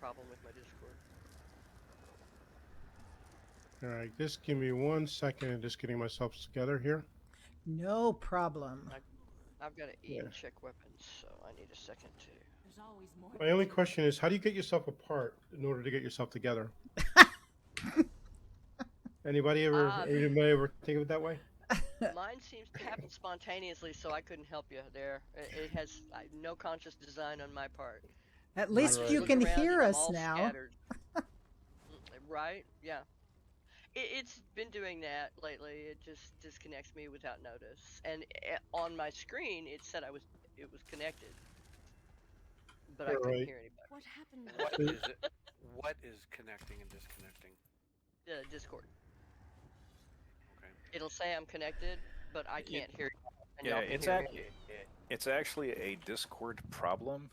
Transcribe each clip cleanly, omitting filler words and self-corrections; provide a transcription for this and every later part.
problem with my Discord. All right, just give me 1 second and just getting myself together here. No problem. I've got to eat Yeah. and check weapons, so I need a second too. There's always more. My only question is, how do you get yourself apart in order to get yourself together? Anybody ever think of it that way? Mine seems to happen spontaneously, so I couldn't help you there. It has no conscious design on my part. At least Right. you Look can around hear and I'm us all now. scattered. Right? Yeah. It's been doing that lately. It just disconnects me without notice. And on my screen, it said it was connected, but I couldn't Right. hear anybody. What happened? What is it? What is connecting and disconnecting? Discord. Okay. It'll say I'm connected, but I can't hear you. And Yeah, y'all can hear me. it's actually a Discord problem.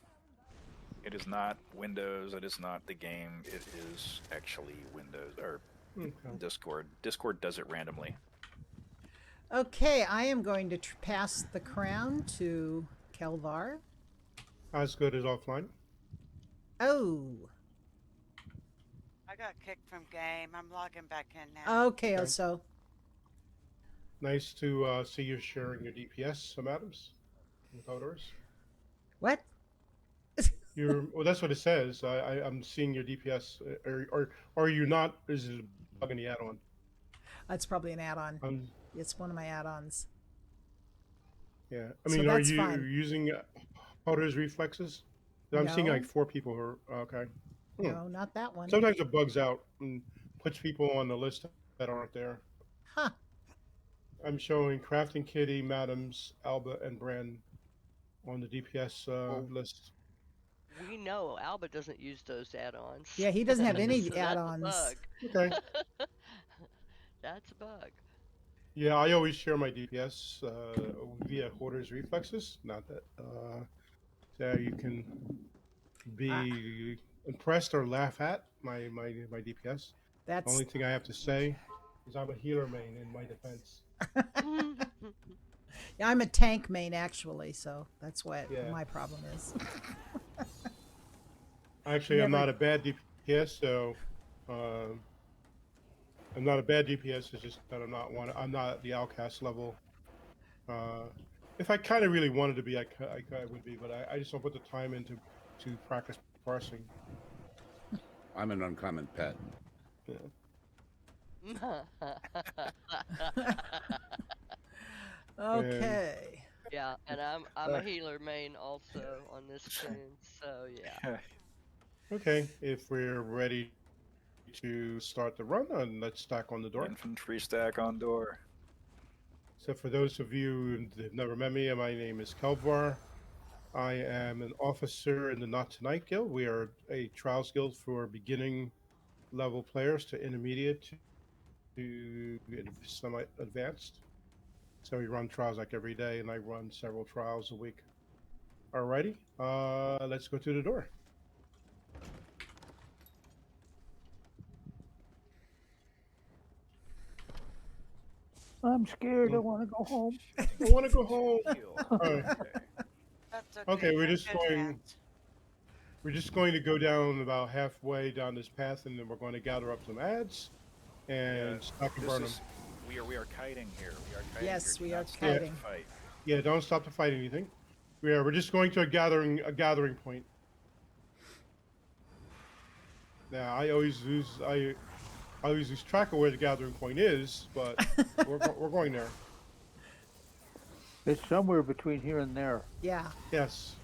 It is not Windows. It is not the game. It is actually Windows or Discord. Discord does it randomly. Okay, I am going to pass the crown to Kelvar. As good as offline. Oh, I got kicked from game. I'm logging back in now. okay, Okay. so Nice to see you sharing your DPS, Adams, with others. what? Well, that's what it says. I'm seeing your DPS. Or are you not? Is it a bug in the add-on? That's probably an add-on. It's one of my add-ons. Yeah. I So mean, are that's you fine. using Hoder's reflexes? I'm seeing No. like 4 people who are okay. No, not that one. Sometimes it bugs out and puts people on the list that aren't there. Huh. I'm showing Crafting Kitty, Madams, Alba, and Bran on the DPS list. We know Alba doesn't use those add-ons. Yeah, he doesn't have any So add-ons. That's a bug. Okay. That's a bug. Yeah, I always share my DPS via Hoarder's Reflexes. Not that. So you can be impressed or laugh at my DPS. That's The only thing I have to say is I'm a healer main in my defense. Yeah, I'm a tank main actually, so that's what Yeah. my problem is. Actually, I'm not a bad DPS, so I'm not a bad DPS. It's just that I'm not at the outcast level. If I kind of really wanted to be, I would be, but I just don't put the time into to practice parsing. I'm an uncommon pet. Yeah. Okay. Yeah, and I'm a healer main also on this screen, so yeah. Okay, if we're ready to start the run, let's stack on the door. Infantry stack on door. So for those of you that have never met me, my name is Kelvar. I am an officer in the Not Tonight Guild. We are a trials guild for beginning level players to intermediate to semi-advanced. So we run trials like every day, and I run several trials a week. Alrighty, let's go to the door. I'm scared. I want to go home. I want to go home. Alright. That's Okay, we're you're in just good going. hands. We're just going to go down about halfway down this path, and then we're going to gather up some ads and stack and burn them. We are kiting here. We are kiting Yes, here. Do we not are stop kiting. the fight. Yeah, don't stop to fight anything. We're just going to a gathering point. Now I always lose track of where the gathering point is, but we're going there. It's somewhere between here and there. Yeah. Yes.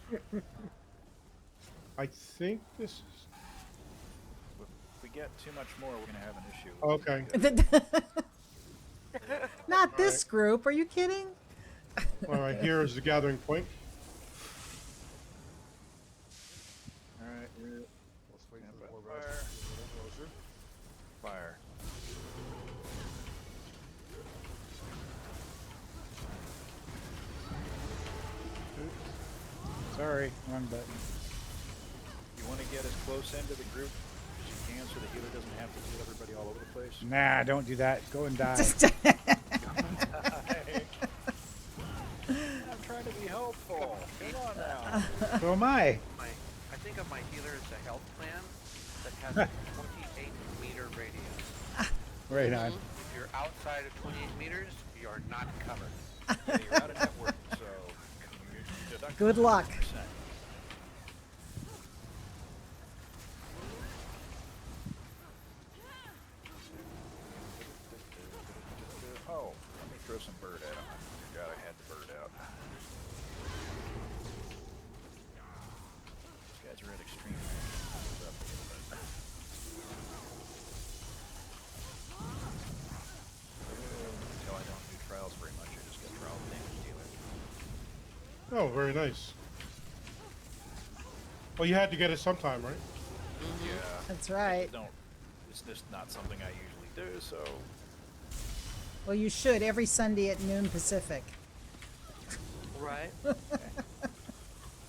I think this is If we get too much more, we're gonna have an issue. okay. Not this group. Are you kidding? All right, here is the gathering point. All right. Let's wait Stand for by. more rest. Closer. Fire. Sorry, wrong button. You want to get as close into the group as you can, so the healer doesn't have to heal everybody all over the place. Nah, don't do that. Go and die. I'm trying to be helpful. Come on now. So am I. I think of my healer as a health plan. has a 28-meter radius. Right on. If you're outside of 28 meters, you are not covered. Yeah, you're out of network, so deduct Good luck. 100%. Oh, let me throw some bird at him. I forgot I had the bird out. These guys are at extreme. Up a little bit. Until I don't do trials very much, I just get trial damage dealer. Oh, very nice. Well, you had to get it sometime, right? Yeah. That's right. It's just not something I usually do, so Well, you should every Sunday at noon Pacific. Right.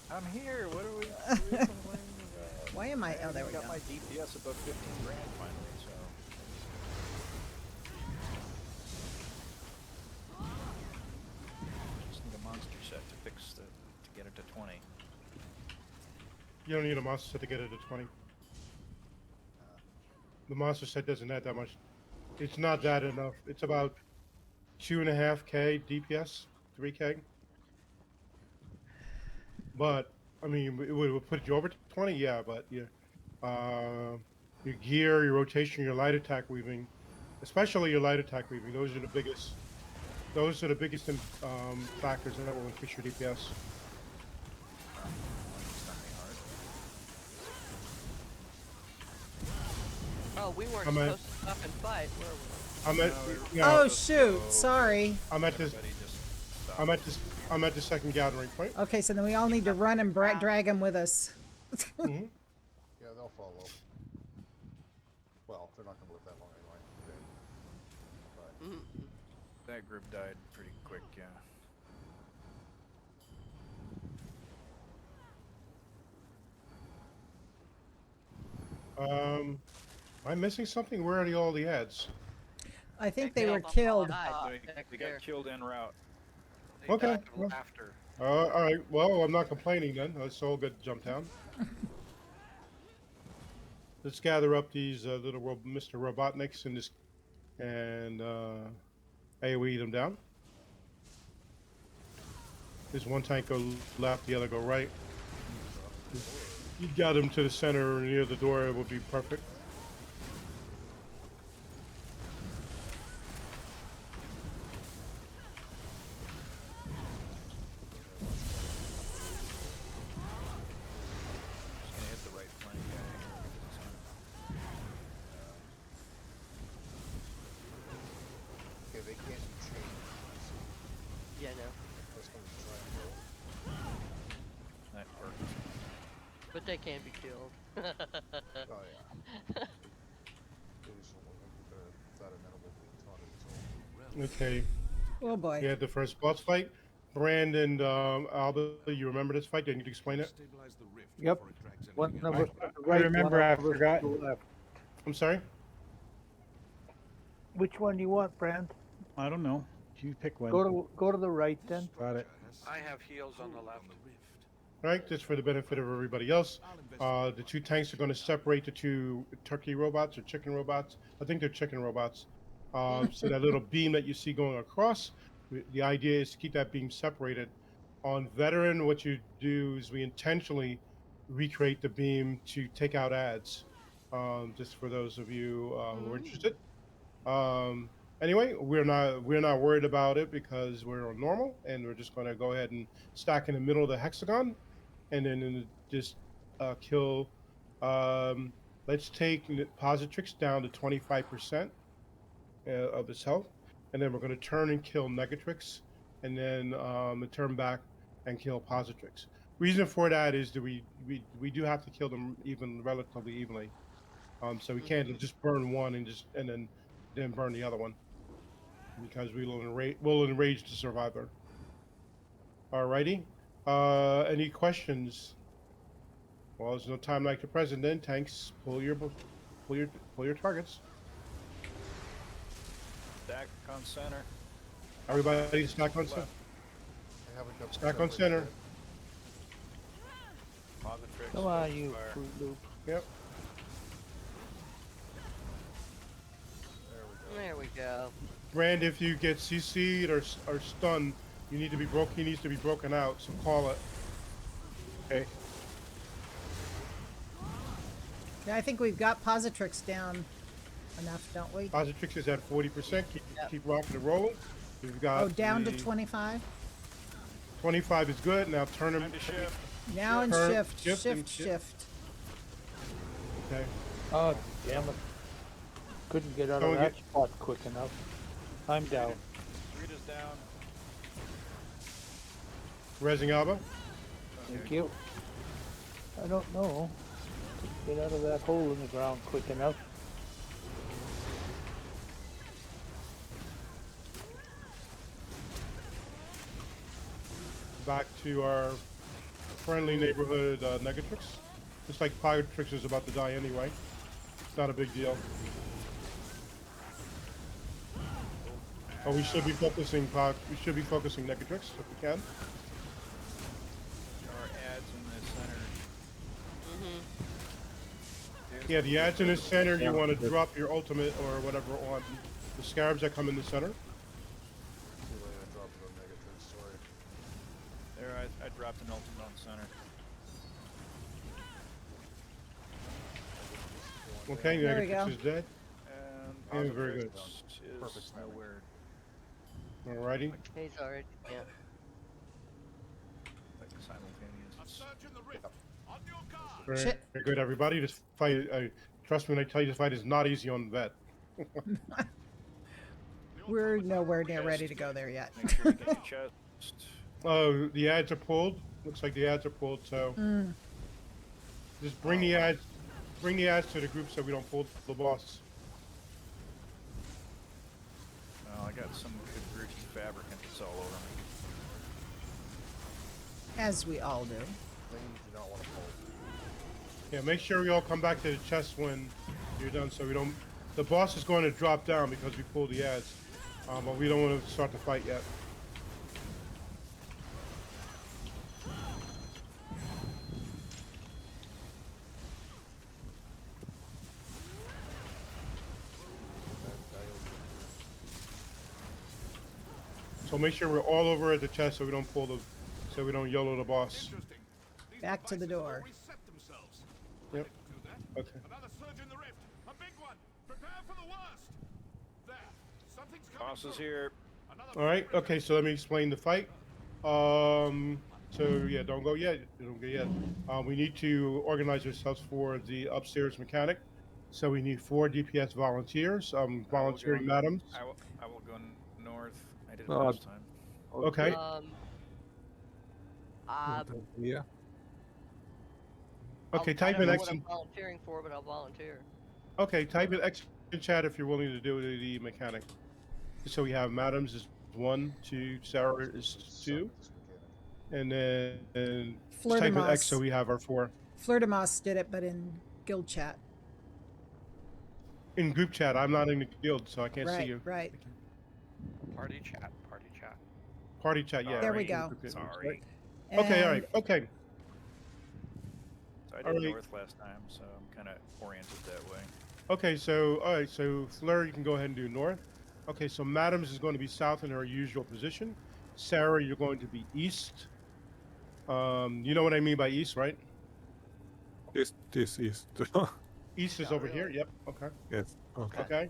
I'm here. What are we complaining about? Why am I? Oh, there we go. got my DPS above 15 grand finally, so. Just need a monster set to fix to get it to 20. You don't need a monster set to get it to 20. The monster set doesn't add that much. It's not that enough. It's about 2.5k DPS, 3k. But I mean, it would put you over to 20, yeah. But yeah, your gear, your rotation, your light attack weaving, especially your light attack weaving. Those are the biggest. Those are the biggest factors that will increase your DPS. Oh, we weren't I'm at- supposed to stop and fight, were we? I'm at. Oh shoot! Sorry. I'm at this. Everybody just stop. I'm at the second gathering point. Okay, so then we all need to run and drag him with us. Mhm. Yeah, they'll follow. Well, they're not gonna live that long anyway. But That group died pretty quick, yeah. Am I missing something? Where are all the ads? I think they They were all killed. died. They got killed en route. They Okay, died of well. laughter. All right. Well, I'm not complaining then. Let's all get jump down. Let's gather up these little Mr. Robotniks and AOE them down. There's one tank go left, the other go right. You got him to the center near the door. It will be perfect. Just gonna hit the right flank guy. okay, they can't be chained. Yeah, no. That's gonna be triangle. That worked. But they can be killed. Oh yeah. They just don't want them to that amenable to being taunted, so. Okay. Oh boy. We had the first boss fight. Brand and Alba, you remember this fight? Didn't you explain it? Yep. One of us to the I right, remember. one I of us to forgot. the left. I'm sorry? Which one do you want, Brand? I don't know. You pick one. Go to the right then. Got it. I have heals on the left. Right, just for the benefit of everybody else. The two tanks are going to separate the two turkey robots or chicken robots. I think they're chicken robots. So that little beam that you see going across, the idea is to keep that beam separated. On veteran, what you do is we intentionally recreate the beam to take out ads, just for those of you who are interested. Anyway, we're not worried about it because we're on normal, and we're just going to go ahead and stack in the middle of the hexagon, and then just kill. Let's take Positrix down to 25% of his health, and then we're going to turn and kill Negatrix, and then turn back and kill Positrix. Reason for that is that we do have to kill them relatively evenly, so we can't just burn one and then burn the other one, because we'll enrage the survivor. Alrighty. Any questions? Well, there's no time like the present. Then tanks, pull your targets. Stack on center. Everybody stack on center. I haven't got Stack on center. Positrix. Come on, you fire. Fruit Loop. Yep. we go. Brand, if you get CC'd or stunned, you need to be broke. He needs to be broken out. So call it. Okay. Yeah, I think we've got Positrix down enough, don't we? Positrix is at 40%. Yep. Keep rocking and rolling. We've got Oh, down to the 25? 25 is good. Now turn him. Time to shift. Now in Turn- shift, shift and shift. Okay. Oh, damn it. Couldn't get out Don't of that get- spot quick enough. I'm down. Rita's down. Resing Alba. Thank you. I don't know. Couldn't get out of that hole in the ground quick enough. Back to our friendly neighborhood Negatrix. Looks like Pyrotrix is about to die anyway. It's not a big deal. Oh, we should be focusing Negatrix if we can. Our ads in the center. Yeah, the ads in the center, you want to drop your ultimate or whatever on the scarabs that come in the center. Too late, I dropped it on Megatrix, sorry. There, I dropped an ultimate on center. Okay, There we Negatrix go. is dead. And Yeah, very good. is Perfect timing. nowhere. Alrighty. He's already. Yeah. Like simultaneous. Very, Shit. very good, everybody. This fight, trust me when I tell you, this fight is not easy on vet. We're nowhere near ready to go there yet. Make sure you get your chest. Oh, the ads are pulled. Looks like the ads are pulled. So just bring the ads to the group so we don't pull the boss. Well, I got some good routine fabricant that's all over me. As we all do. Things do not want to fold. Yeah, make sure we all come back to the chest when you're done, so we don't. The boss is going to drop down because we pulled the ads, but we don't want to start the fight yet. So make sure we're all over at the chest so we don't so we don't YOLO the boss. Back to the door. Yep. Okay. Boss is here. All right. Okay. So let me explain the fight. So yeah, don't go yet. Don't go yet. We need to organize ourselves for the upstairs mechanic. So we need 4 DPS volunteers. Volunteering madams. I will go north. I did it Oh, last time. Okay. Yeah. Okay. I Type don't in know X. what I'm volunteering for, but I'll volunteer. Okay. Type in X in chat if you're willing to do the mechanic. So we have madams is 1, 2, Sarah is 2, This mechanic. and then just Fleur de type in X Moss. so we have our 4. Fleur de Moss did it, but in guild chat. In group chat, I'm not in the guild, so I can't see Right, you. right. Party chat. Party chat. Party chat, yeah. There we right, go. group chat, Sorry. right. Okay, all right, And okay. So I did Alright. north last time, so I'm kind of oriented that way. Okay, so, all right, so Fleur, you can go ahead and do north. Okay, so Madams is going to be south in her usual position. Sarah, you're going to be east. You know what I mean by east, right? This is East is over here, yep, okay. yes. Okay. Okay.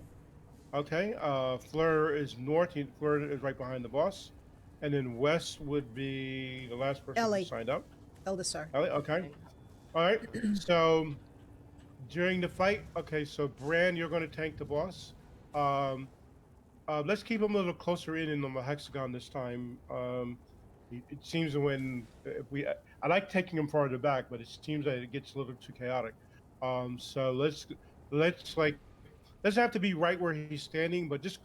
Okay, Fleur is north. Fleur is right behind the boss. And then west would be the last person Ellie. who signed up. Eldasar. Ellie, okay. All right. So during the fight, okay, so Bran, you're going to tank the boss. Let's keep him a little closer in the hexagon this time. It seems when I like taking him farther back, but it seems that it gets a little too chaotic. So let's doesn't have to be right where he's standing, but just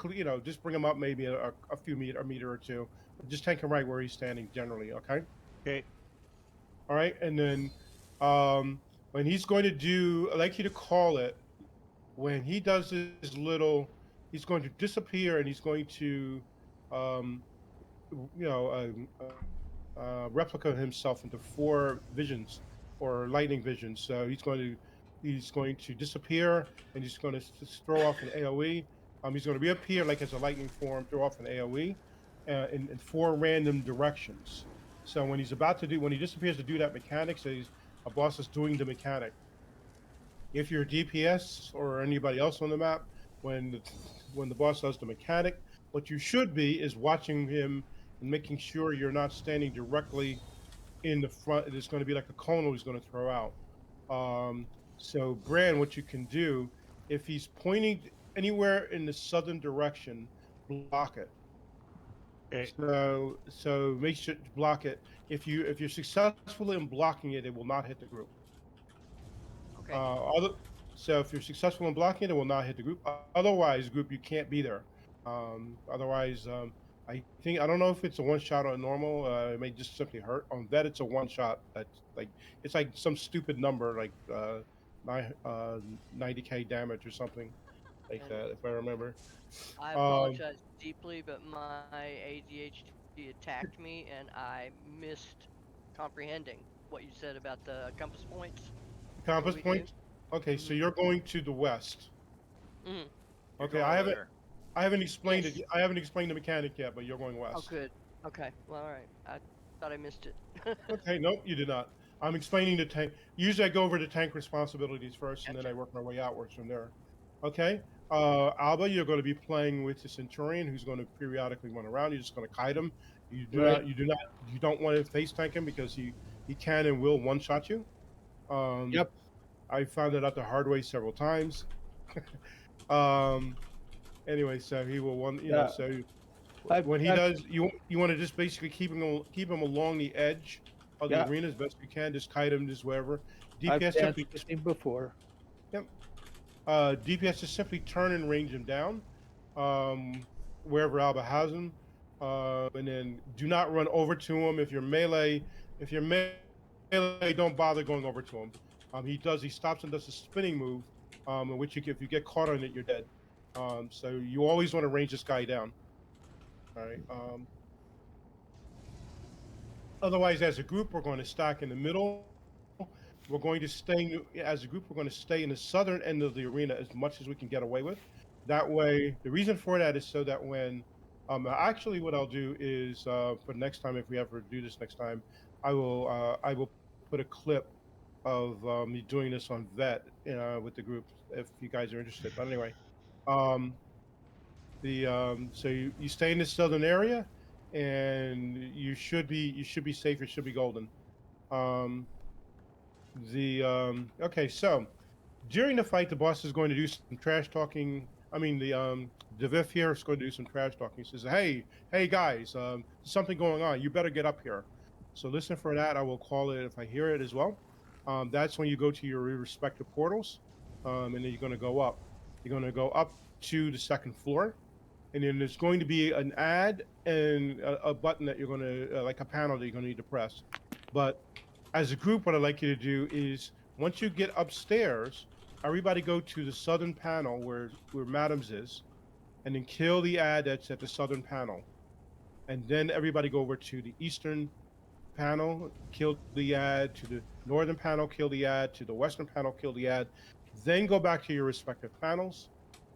just bring him up maybe a meter or two. Just take him right where he's standing generally. Okay. Okay. All right, and then when he's going to do, I'd like you to call it. When he does his little, he's going to disappear, and he's going to, replicate himself into 4 visions or lightning visions. So he's going to disappear, and he's going to throw off an AOE, He's going to reappear like as a lightning form, throw off an AOE, in 4 random directions. So when he disappears to do that mechanic, so a boss is doing the mechanic. If you're a DPS or anybody else on the map, when the boss does the mechanic, what you should be is watching him and making sure you're not standing directly in the front. It's going to be like a cone he's going to throw out. So, Bran, what you can do, if he's pointing anywhere in the southern direction, block it. Okay. So make sure to block it. If you're successful in blocking it, it will not hit the group. Okay. So if you're successful in blocking it, it will not hit the group. Otherwise, group, you can't be there. Otherwise, I don't know if it's a one shot on normal. It may just simply hurt. On vet, it's a one shot. That's like it's like some stupid number, like 90k damage or something like that, if I remember. I apologize deeply, but my ADHD attacked me, and I missed comprehending what you said about the compass points. Compass points. Okay, so you're going to the west. Mm-hmm. Okay, I haven't explained it. I haven't explained the mechanic yet, but you're going west. Oh, good. Okay. Well, all right. I thought I missed it. Okay, nope, you did not. I'm explaining the tank. Usually, I go over the tank responsibilities first, and then I work my way outwards from there. Okay. Alba, you're going to be playing with the Centurion, who's going to periodically run around. You're just going to kite him. You don't want to face tank him because he can and will one shot you. Yep. I found it out the hard way several times. Anyway, so he will one. You know, so when he does, you want to just basically keep him along the edge of the arena as best you can. Just kite him just wherever. DPS simply him before. Yep. DPS just simply turn and range him down, wherever Alba has him, and then do not run over to him. If you're melee, don't bother going over to him. He stops and does a spinning move, in which if you get caught on it, you're dead. So you always want to range this guy down. All right. Otherwise, as a group, we're going to stack in the middle. We're going to stay as a group. We're going to stay in the southern end of the arena as much as we can get away with. That way, the reason for that is so that when, actually, what I'll do is for next time, if we ever do this next time, I will put a clip of me doing this on vet with the group if you guys are interested. But anyway, so you stay in the southern area, and you should be safe. You should be golden. Okay, so during the fight, the boss is going to do some trash talking. I mean, the Viv here is going to do some trash talking. He says, "Hey guys, there's something going on. You better get up here." So listen for that. I will call it if I hear it as well. That's when you go to your respective portals, and then you're going to go up. You're going to go up to the second floor, and then there's going to be an ad and a button that you're going to, like a panel that you're going to need to press. But as a group, what I'd like you to do is, once you get upstairs, everybody go to the southern panel where Madams is, and then kill the ad that's at the southern panel. And then everybody go over to the eastern panel, kill the ad, to the northern panel, kill the ad, to the western panel, kill the ad. Then go back to your respective panels.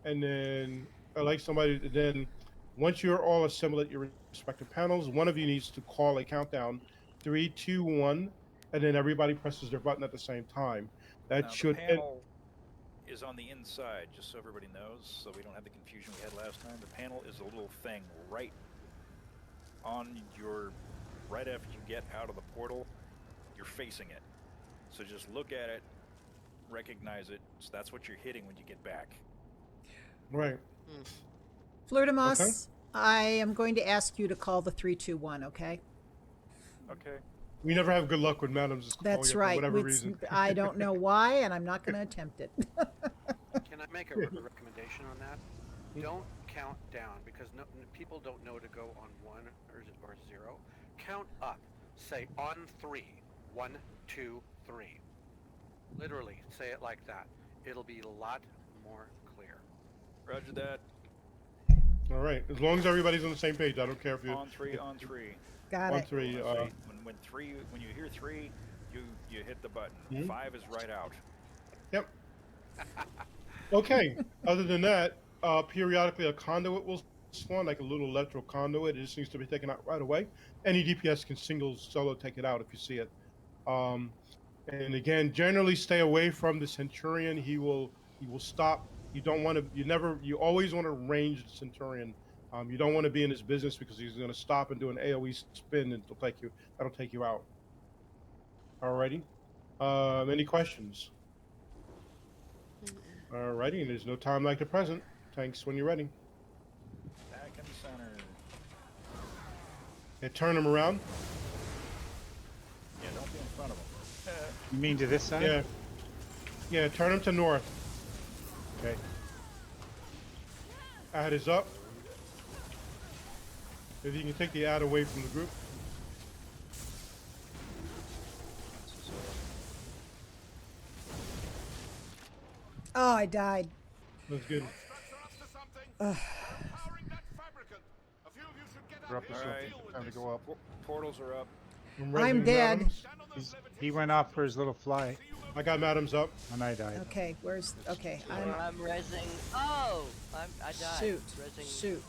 And then, then once you're all assembled at your respective panels, one of you needs to call a countdown, 3, 2, 1, and then everybody presses their button at the same time. That should. The panel is on the inside, just so everybody knows, so we don't have the confusion we had last time. The panel is a little thing right after you get out of the portal. You're facing it, so just look at it, recognize it. So that's what you're hitting when you get back. Right. Flirtamus, Okay. I am going to ask you to call the 321. Okay. Okay. We never have good luck with Madams. That's for right. whatever reason. I don't know why, and I'm not going to attempt it. Can I make a recommendation on that? Don't count down, because people don't know to go on 1 or 0. Count up. Say on 3. 1, 2, 3. Literally, say it like that. It'll be a lot more clear. Roger that. All right. As long as everybody's on the same page, I don't care if you On 3, on 3. Got on it. 3. When you hear 3, you hit the button. 5 is right out. Yep. Okay. Other than that, periodically a conduit will spawn, like a little electrical conduit. It just needs to be taken out right away. Any DPS can solo take it out if you see it. And again, generally stay away from the Centurion. He will stop. You don't want to. You always want to range the Centurion. You don't want to be in his business because he's going to stop and do an AOE spin and that'll take you out. Alrighty. Any questions? Alrighty, and there's no time like the present. Tanks when you're ready. Back in the center. And turn him around. Yeah, don't be in front of him. You mean to this side? Yeah. Yeah, turn him to north. Okay. Add is up. If you can take the add away from the group. Oh, I died. That's good. We're up to something. Time to go up. Portals are up. I'm dead. He went off for his little fly, I got Madams up. and I died. Okay, where's... Okay, I'm rezzing. Oh! I died. Shoot. Rezzing. Shoot.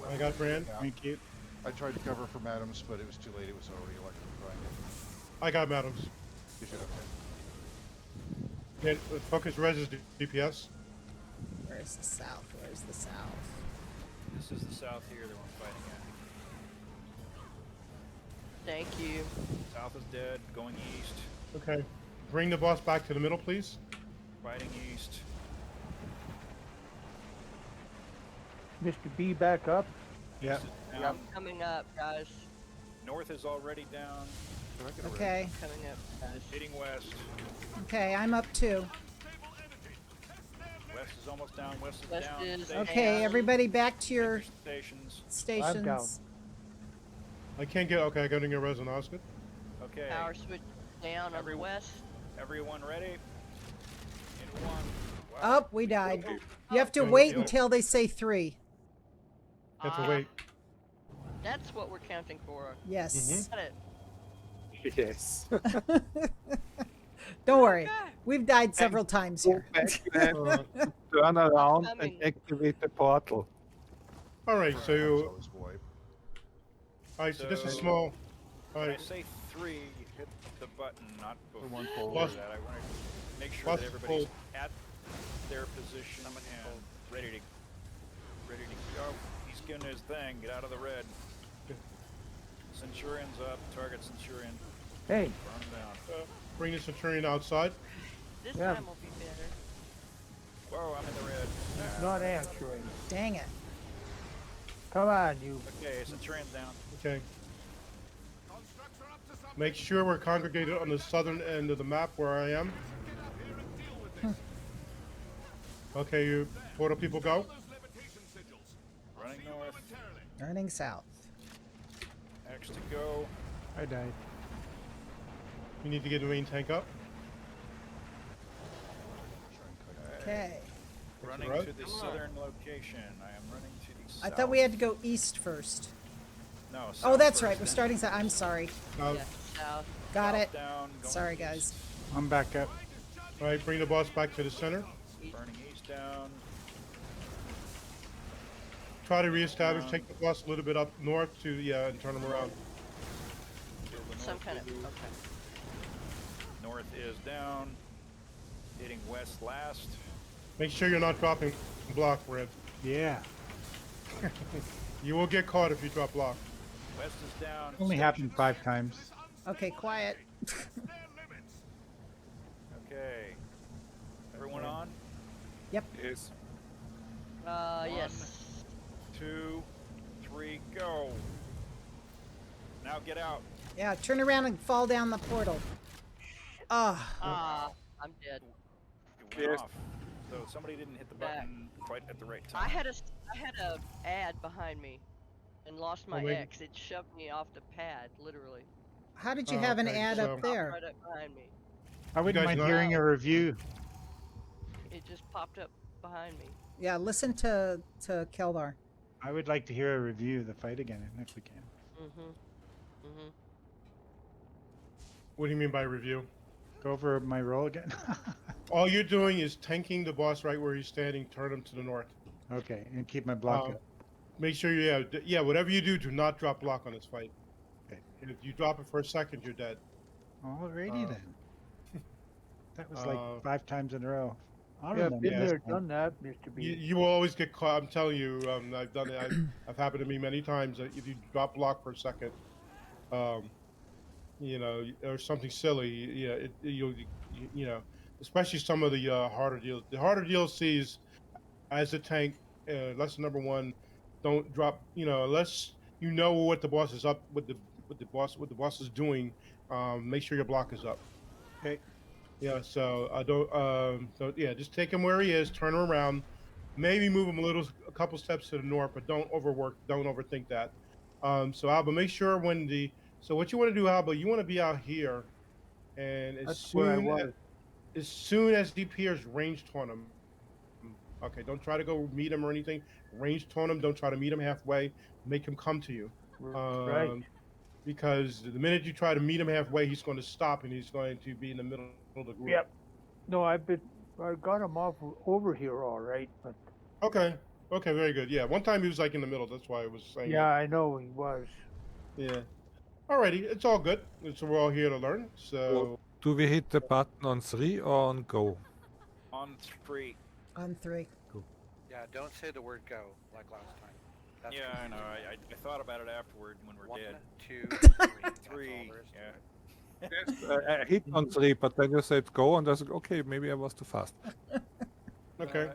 I got Brand. Thank you. I tried to cover for Madams, but it was too late. It was already electrified. I got Madams. You should have. Yeah, focus res DPS. Where's the south? Where's the south? This is the south here that we're fighting at. Thank you. South is dead, going east. Okay. Bring the boss back to the middle, please. Fighting east. Mr. B back up. Yeah. East is I'm down. coming up, guys. North is already down. Okay. Coming up, guys. Hitting west. Okay, I'm up too. West is almost down. West is West down. is Stations. Okay, everybody back to your Stations. I'm down. stations. I can't get. Okay, I got to get res on Osgood. Okay. Power switch down on the west. Everyone ready? In one. Wow. Oh, we died. You have to Oh, wait yeah. until they say 3. You have to wait. That's what we're counting for. Yes. Got it. Yes. Don't worry. We've died several times here. Turn around and Coming. activate the portal. All right, so Always wipe. all right, so this is So- small. All When I right, say 3, hit the button, not before one forward. Boss- that. I want to make sure boss that everybody's pull. at their position and ready to go. He's getting his thing. Get out of the red. Centurion's up. Target Centurion. Hey, Burn him down. bring the Centurion outside. This Yeah. time will be better. Whoa, I'm in the red. he's not answering. Dang it. Come on, you. Okay, Centurion's down. Okay. Make sure we're congregated on the southern end of the map where I am. Okay, you portal people go. Running north. Turning south. X to go. I died. You need to get the main tank up. Okay. Running road. to the southern location. I am running to the south. I thought we had to go east first. No. Oh, south that's first, right. We're then starting south. I'm sorry. All Yeah, south. Got south it. Down, going Sorry, east. guys. I'm back up. right, bring the boss back to the center. Burning east down. Try to reestablish. Take the boss a little bit up north to and turn him around. Kill the Some north kind of. blue. Okay. North is down. Hitting west last. Make sure you're not dropping block, Red. Yeah. You will get caught if you drop block. West is down. Only happened 5 times. Okay, quiet. Okay. Everyone on? Yep. Yes. Yes. 2, 3, go. Now get out. Yeah, turn around and fall down the portal. I'm dead. It went off. So somebody didn't hit the button quite at the right time. I had a ad behind me, and lost my maybe- X. It shoved me off the pad, literally. How did you Oh, have an okay, ad so- up there? Right up behind me. I wouldn't guys mind not- hearing a review. It just popped up behind me. Yeah, listen to Kelvar. I would like to hear a review of the fight again, if we can. Mm-hmm. What do you mean by review? Go over my roll again. All you're doing is tanking the boss right where he's standing. Turn him to the north. Okay, and keep my block up. Make sure whatever you do not drop block on this fight. Okay. If you drop it for a second, you're dead. Alrighty then. That was like 5 times in a row. I Yeah, remember been this there, time. done that, Mr. B. You will always get caught. I'm telling you, I've done it. I've happened to me many times. If you drop block for a second, or something silly, especially some of the harder deals. The harder DLCs, as a tank, lesson number 1, don't drop. Unless you know what the boss is up, what the boss is doing. Make sure your block is up. Okay. Yeah, so I don't. Just take him where he is. Turn him around. Maybe move him a couple steps to the north, but don't overthink that. So Alba, make sure So what you want to do, Alba? You want to be out here, and That's where I was. as soon as he appears, range taunt him. Okay, don't try to go meet him or anything. Range taunt him. Don't try to meet him halfway. Make him come to you. Right. Because the minute you try to meet him halfway, he's going to stop and he's going to be in the middle of the group. Yep. No, I got him off over here all right, but Okay, very good. Yeah, one time he was like in the middle. That's why I was saying. yeah, I know he was. Yeah. Alrighty, it's all good. So we're all here to learn. So Do we hit the button on 3 or on go? On 3. On 3. Yeah, don't say the word go like last time. That's Yeah, I know. I thought about it afterward when we're 1, dead. 2, 3. Yeah. I hit on 3, but then you said go, and I said, okay, maybe I was too fast. Okay.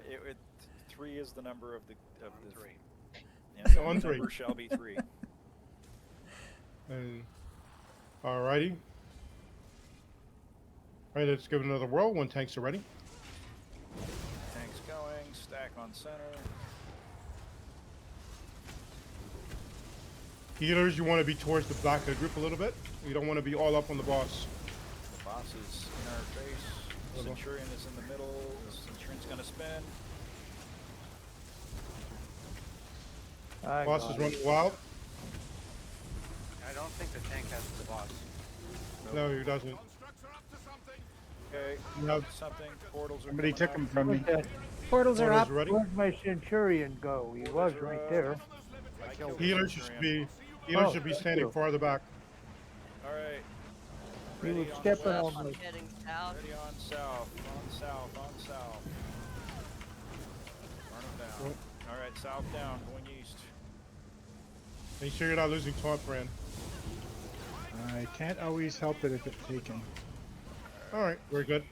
3 is the number of the 3. Yeah, so On the 3. number shall be 3. Alrighty. Alright, let's give it another whirl when tanks are ready. Tanks going. Stack on center. Healers, you want to be towards the back of the group a little bit. You don't want to be all up on the boss. The boss is in our face. Centurion is in the middle. The Centurion's gonna spin. Boss is running wild. I don't think the tank has the boss. No, he doesn't. Okay. No. Something. Portals are Somebody coming took up. him from me. Portals are up. Ready? Where'd my Centurion go? He was right there. I killed the Healers Centurion. should be standing thank you. farther back. Alright. He Ready was on stepping left. on I'm me. heading south. Ready on south. On south. On south. Burn them down. Alright, south down. Going east. Make sure you're not losing taunt, Fran. I can't always help it if it's taken. Alright, very good.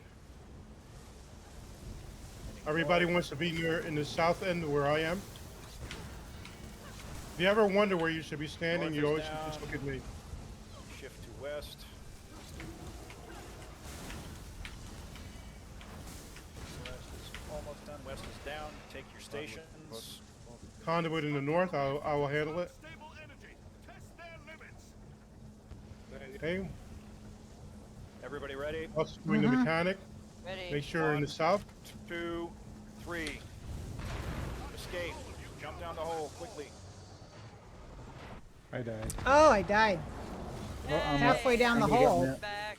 Everybody wants to be near in the south end where I am. If you ever wonder where you should be standing, North you is always down. just look at me. Shift to west. West is almost done. West is down. Take your stations. Conduit in the north, I will handle it. Okay, Everybody ready? us doing the mechanic. Ready. Make sure in the south. 2, 3. Escape. Jump down the hole quickly. I died. Oh, I died. Well, I'm Halfway down the I'm getting hole. there. Back.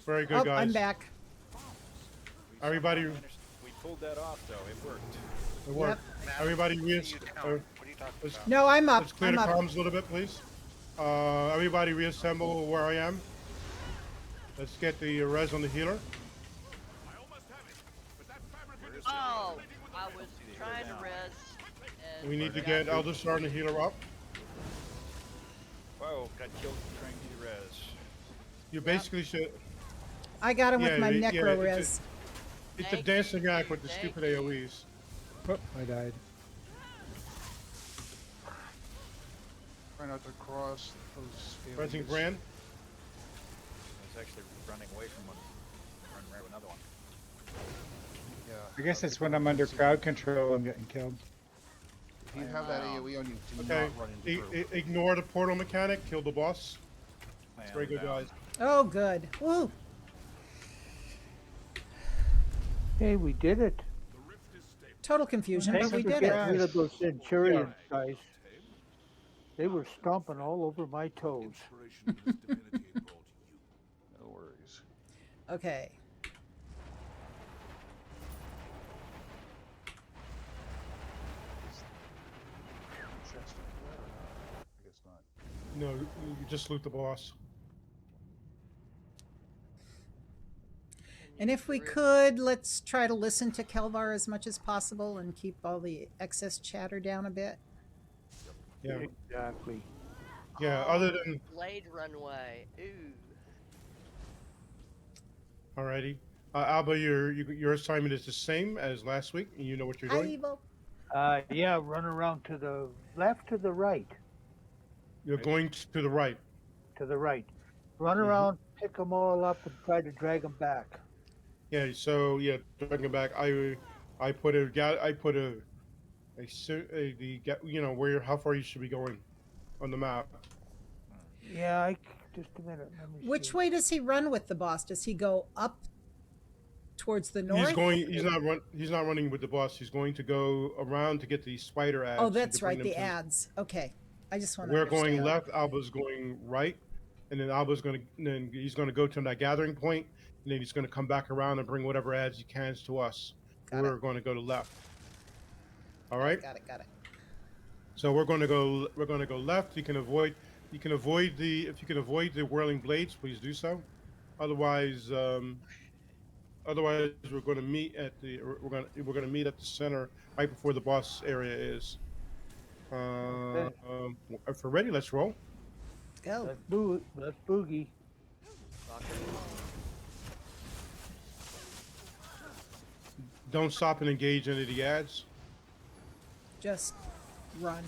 Very good, Oh, guys. I'm back. Everybody, We pulled that off though. It worked. it worked. Everybody, What are you talking let's, about? No, I'm up. let's clear I'm the up. comms a little bit, please. Everybody reassemble where I am. Let's get the res on the healer. Oh, I was trying to res. And We need to get Elderstar and the healer up. Whoa, got killed trying to do res. You basically should. I got him with Yeah, my yeah, necro it's a- res. It's a Thank dancing you, act with the thank stupid you. AoEs. Oh, I died. Try not to cross those Pressing aliens. Brand. I was actually running away from one. Running right with another one. Yeah. I guess it's when I'm under crowd control I'm getting killed. If you have that AoE on you, do Okay. not run into group. Ignore the portal mechanic. Kill the boss. Man, Very good, down. guys. Oh, good. Woo. Hey, we did it. Total confusion, Thanks but we for did getting it. rid of those Centurion guys. They were stomping all over my toes. No worries. Okay. Chest up there or not? I guess not. No, you just loot the boss. And if we could, let's try to listen to Kelvar as much as possible and keep all the excess chatter down a bit. Yeah. Exactly. Yeah. Oh, Other than Blade Runway. Ooh. alrighty, Alba, your assignment is the same as last week, and you know what you're Hi, doing. Evil. Yeah, run around to the left, to the right. You're going to the right. To the right. Run around, pick them all up, and try to drag them back. Yeah. So yeah, dragging back. I put the where how far you should be going on the map. Yeah, just a minute. Let me Which see. way does he run with the boss? Does he go up towards the north? He's not running with the boss. He's going to go around to get the spider ads. Oh, that's right, the ads. Okay. I just want to We're going left, Alba's going right, and then he's going to go to that gathering point, and then he's going to come back around and bring whatever ads he can to us. We're going to go to left. All right? Got it. So we're going to go left. You can avoid the whirling blades, please do so. Otherwise we're going to meet at the center right before the boss area is. If we're ready, let's roll. Go. Let's boogie. Don't stop and engage any of the ads. Just run.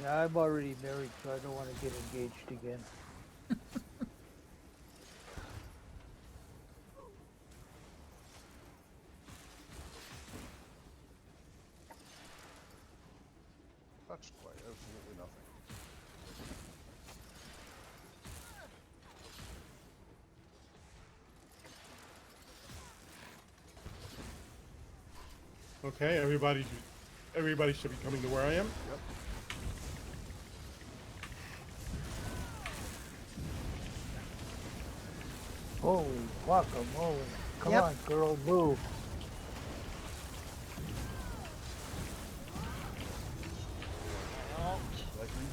Yeah, I'm already married, so I don't want to get engaged again. Touched by absolutely nothing. Okay, everybody should be coming to where I am. Yep. Holy guacamole. Come Yep. on, girl, move. Like me?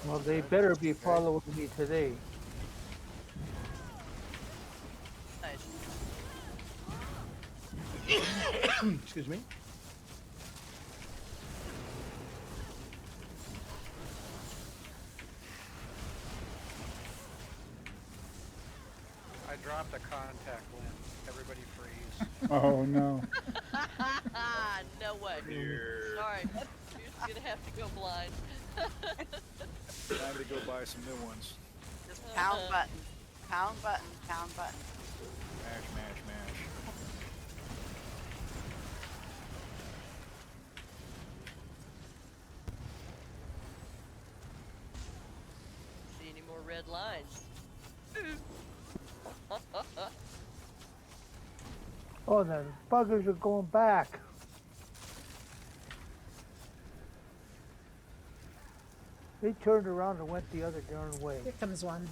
Well, they better be following me today. Excuse me. I dropped a contact lens. Everybody freeze. Oh no. No way. Sorry. You're just gonna have to go blind. Time to go buy some new ones. Just pound button. Pound button. Pound button. Mash, mash, mash. See any more red lines? Oh, the buggers are going back. They turned around and went the other darn way. Here comes one.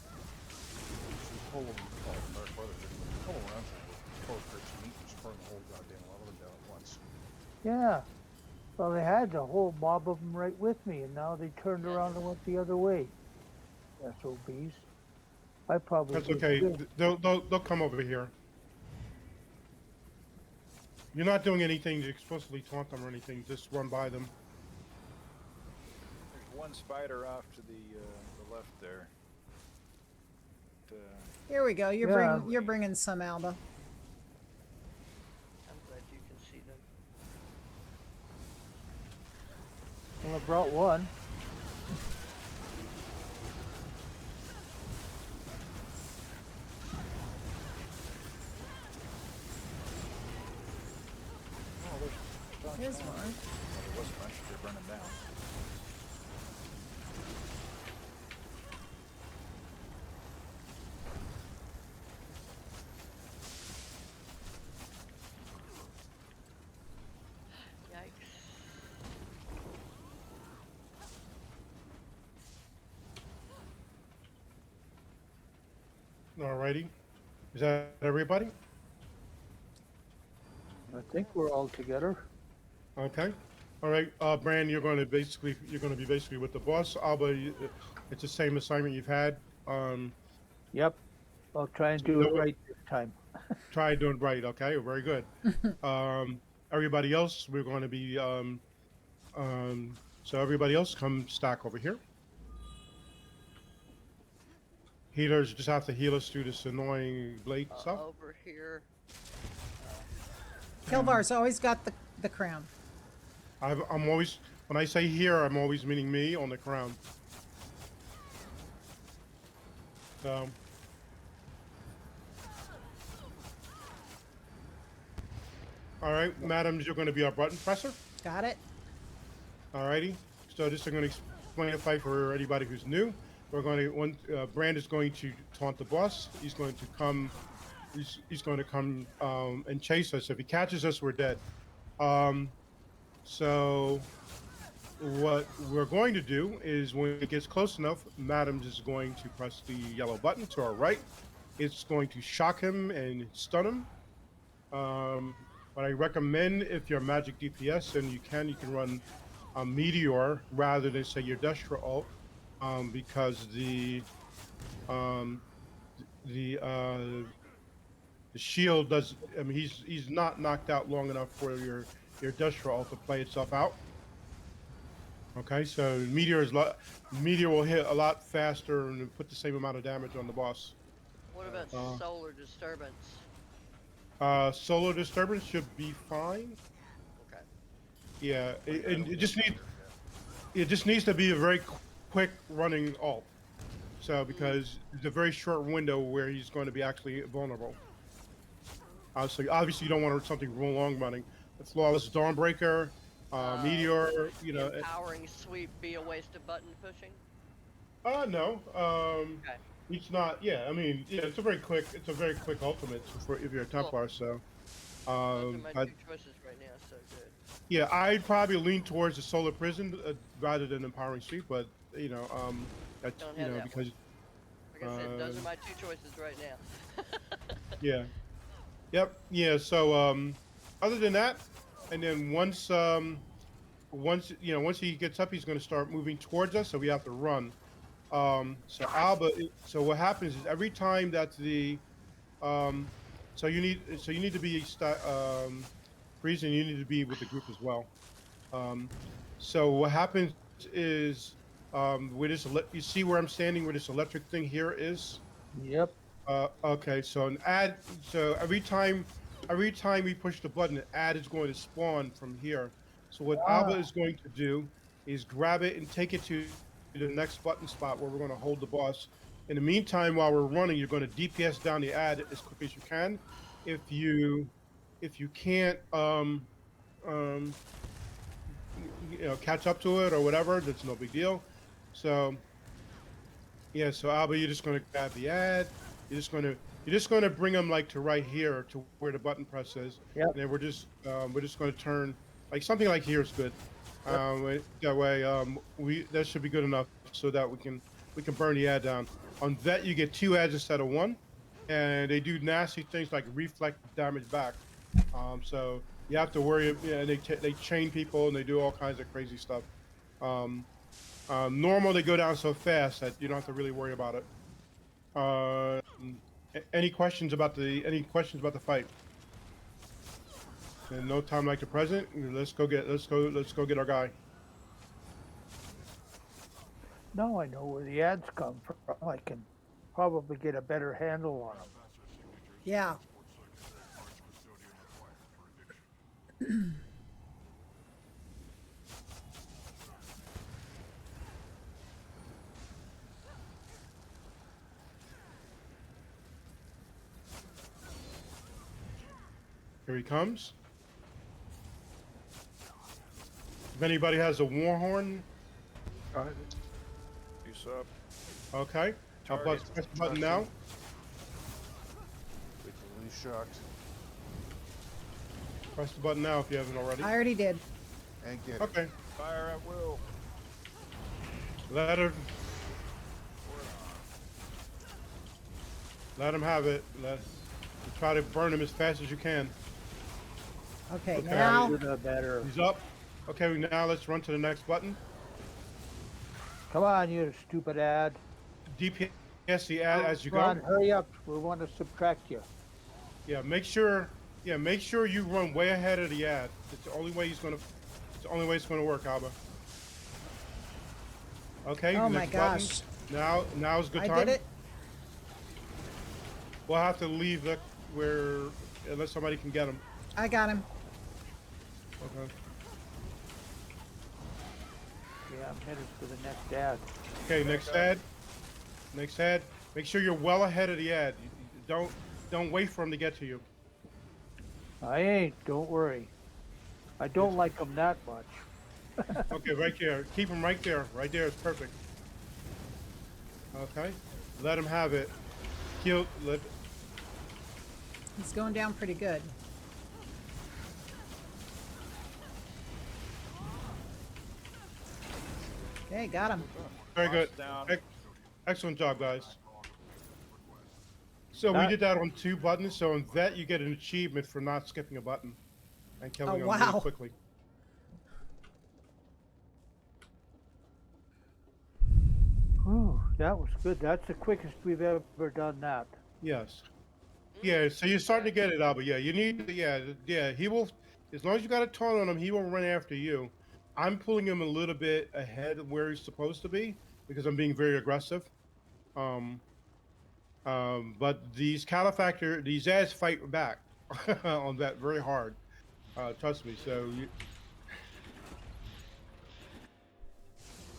Pull them, pull around to pull crates of meat and just burn the whole goddamn lot of them down at once. Yeah. Well, they had the whole mob of them right with me, and now they turned around and went the other way. SOBs. I probably That's did okay. too. They'll come over here. You're not doing anything to explicitly taunt them or anything. Just run by them. There's one spider off to the left there. Here we go. You're bringing some, Alba. I'm glad you can see them. Well, I brought one. Here's one. There was a bunch. They're burning down. Yikes. Alrighty. Is that everybody? I think we're all together. Okay. All right, Brand, you're going to be basically with the boss. Alba, it's the same assignment you've had. Yep. I'll try and do it right this time. Try doing right. Okay, very good. Everybody else, we're going to be. So everybody else, come stack over here. Healers just have to heal us through this annoying blade stuff. Over here. Kelvar's always got the crown. I'm always, when I say here, I'm always meaning me on the crown. So. All right, madams, you're going to be our button presser. Got it. Alrighty. So just I'm going to explain the fight for anybody who's new. We're going to Brand is going to taunt the boss. He's going to come. He's going to come and chase us. If he catches us, we're dead. So what we're going to do is when it gets close enough, Madams is going to press the yellow button to our right. It's going to shock him and stun him. But I recommend if you're magic DPS and you can run a meteor rather than say your Destro ult, because the shield does. I mean, he's not knocked out long enough for your Destro ult to play itself out. Okay, so meteor will hit a lot faster and put the same amount of damage on the boss. What about solar disturbance? Solar disturbance should be fine. Okay. Yeah, it just needs to be a very quick running ult. So because it's a very short window where he's going to be actually vulnerable. So obviously you don't want something real long running. The flawless Dawnbreaker, meteor, you know. Empowering sweep be a waste of button pushing? No. Okay. It's not. Yeah, I mean, yeah, it's a very quick ultimate if you're a Templar. So. Those are my two choices right now. So good. Yeah, I'd probably lean towards the Solar Prison rather than Empowering Sweep, but you know, that's because. Like I said, those are my two choices right now. Yeah. Yep. Yeah. So, other than that, and then once he gets up, he's going to start moving towards us, so we have to run. So what happens is every time that so you need to be Freeze, and you need to be with the group as well. So what happens is with this, you see where I'm standing, where this electric thing here is. Yep. Okay, so every time we push the button, an ad is going to spawn from here. So what Alba is going to do is grab it and take it to the next button spot where we're going to hold the boss. In the meantime, while we're running, you're going to DPS down the ad as quick as you can. If you can't catch up to it or whatever, that's no big deal. So Alba, you're just going to grab the ad. You're just going to bring them like to right here to where the button press is. Yep. And then we're just going to turn like something like here is good. Yep. That way that should be good enough so that we can burn the ad down. On Vet, you get 2 ads instead of 1, and they do nasty things like reflect damage back. So you have to worry. Yeah, they chain people and they do all kinds of crazy stuff. Normal, they go down so fast that you don't have to really worry about it. Any questions about the fight? And no time like the present. Let's go get our guy. Now I know where the ads come from. I can probably get a better handle on them. Yeah. Here he comes. If anybody has a war horn, Peace up. okay. I'll press the button now. Wait till he's shocked. Press the button now if you haven't already. I already did. And get it. Okay. Fire at will. Let her. Let him have it. Try to burn him as fast as you can. Okay, Okay. now. Better. He's up. Okay, now let's run to the next button. Come on, you stupid ad. DPS the ad as you Come on, go. hurry up. We want to subtract you. Yeah, make sure you run way ahead of the ad. It's the only way it's gonna work, Alba. Okay. Oh next my button. gosh. Now's a good I time. did it. We'll have to leave unless somebody can get him. I got him. Okay. Yeah, I'm headed for the next ad. Okay, next ad. Next ad. Make sure you're well ahead of the ad. Don't wait for him to get to you. I ain't. Don't worry. I don't like them that much. Okay, right there. Keep him right there. Right there is perfect. Okay. Let him have it. He's going down pretty good. Okay, got him. Very good. Excellent job, guys. So we did that on 2 buttons. So on that, you get an achievement for not skipping a button and killing them really quickly. Whew, that was good. That's the quickest we've ever done that. Yes. Yeah, so you're starting to get it, Alba. Yeah, you need. Yeah. He will, as long as you got a taunt on him, he will run after you. I'm pulling him a little bit ahead of where he's supposed to be because I'm being very aggressive. But these ads fight back on that very hard. Trust me. So.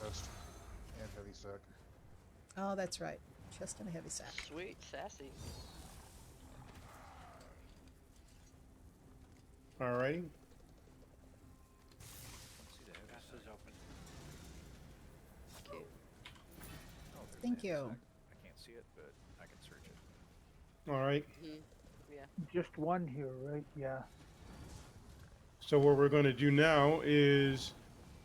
Chest and heavy sack. Oh, that's right. Chest and a heavy sack. Sweet, sassy. All right. Chest is open. Okay. Thank you. I can't see it, but I can search it. All right. Yeah. Just one here, right? Yeah. So what we're going to do now is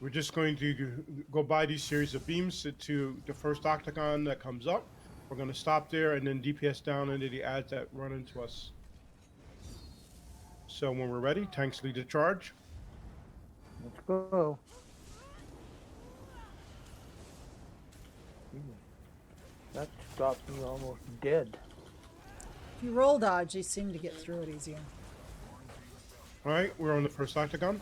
we're just going to go by these series of beams to the first octagon that comes up. We're going to stop there and then DPS down into the ads that run into us. So when we're ready, tanks lead the charge. Let's go. That stopped me almost dead. If you roll dodge, you seem to get through it easier. All right, we're on the first octagon.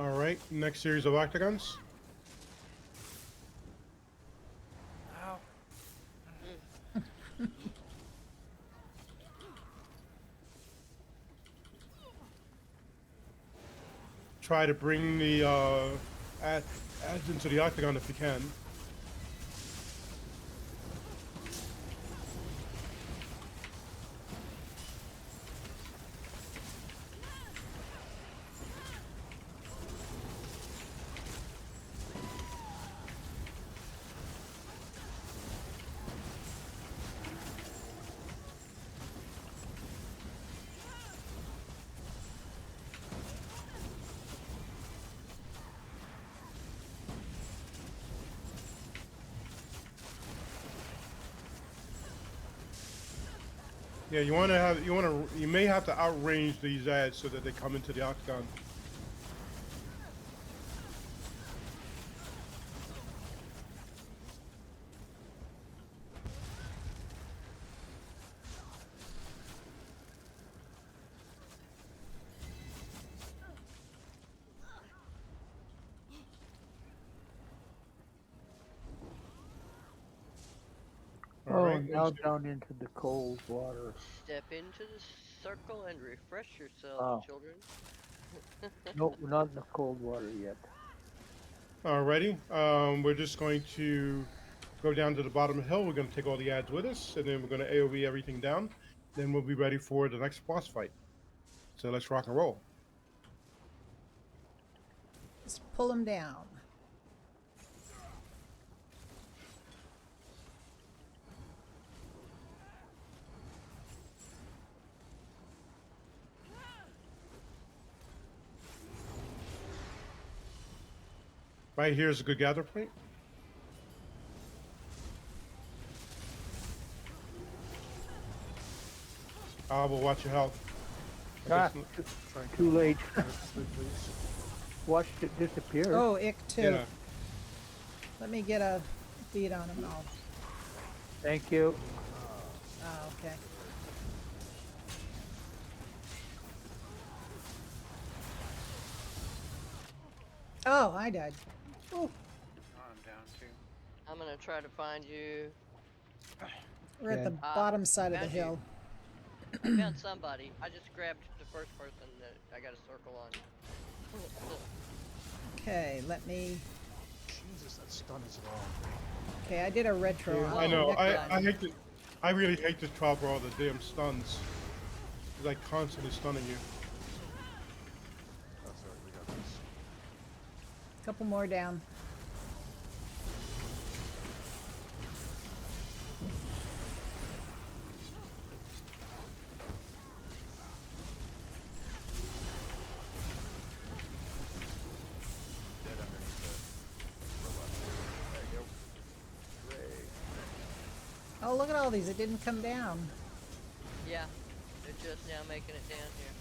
All right, next series of octagons. Try to bring the ads into the octagon if you can. Yeah, you may have to outrange these ads so that they come into the octagon. Now down into the cold water. Step into the circle and refresh yourselves, children. Nope, we're not in the cold water yet. Alrighty, we're just going to go down to the bottom of the hill. We're going to take all the ads with us, and then we're going to AoE everything down. Then we'll be ready for the next boss fight. So let's rock and roll. Just pull them down. Right here is a good gather point. We'll watch your health. Ah, too late. Watched it disappear. Oh, ick too. Yeah. Let me get a beat on him and all. Thank you. Oh, okay. Oh, I died. Ooh, I'm down too. I'm gonna try to find you. we're at the Okay. bottom side of the Found you. hill. I found somebody. I just grabbed the first person that I got a circle on. Okay, let me. Jesus, that stun is long. Okay, I did a retro. I know. Necron. I hate to. I really hate this trial for all the damn stuns. It's like constantly stunning you. That's alright, we got this. Couple more down. Dead underneath the robot. There you go. Great. Oh, look at all these. It didn't come down. Yeah, they're just now making it down here.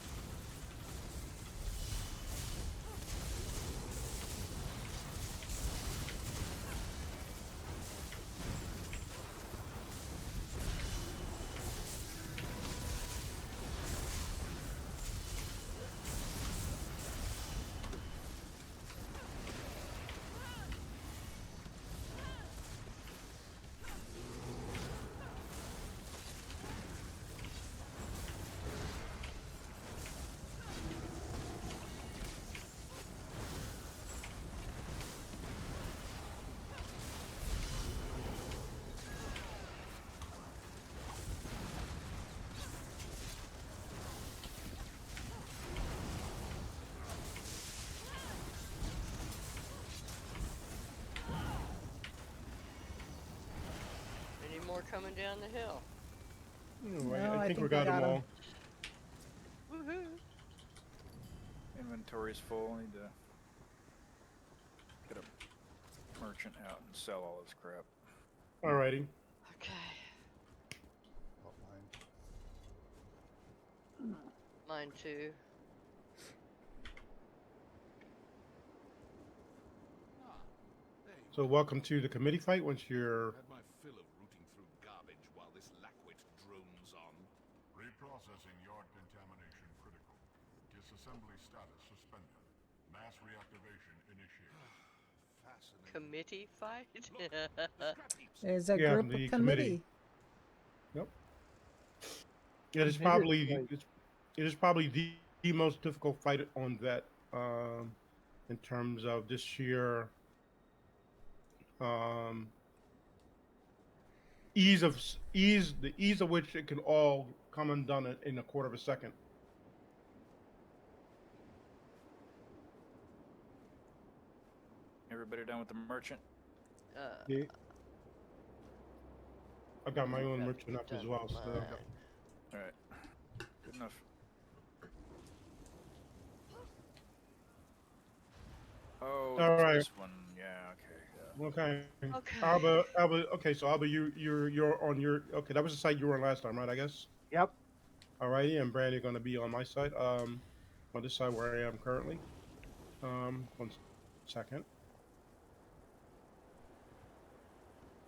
Any more coming down the hill? Right, No, I think we got them all. Woohoo! Inventory's full. Need to get a merchant out and sell all this crap. Alrighty. Okay. Oh, mine. Mine too. So welcome to the committee fight. Once you're Had my fill of rooting through garbage while this lackwit drones on. Reprocessing yard contamination critical. Disassembly status suspended. Mass reactivation initiated. Fascinating. Committee fight? Scrap heaps. There's a Yeah, group the of committee. Yep. It is Committed probably fight. it is probably the most difficult fight on that in terms of this sheer the ease of which it can all come undone in a quarter of a second. Everybody done with the merchant? Yeah. I've got my own Got merchant up as done well. with So mine. Alright. Good enough. Oh, All right. this one. Yeah, okay. Yeah. okay. Okay. Alba. Okay, so Alba, you're on your. Okay, that was the side you were on last time, right? I guess. Yep. Alrighty, and Brandy going to be on my side. On this side where I am currently. 1 second.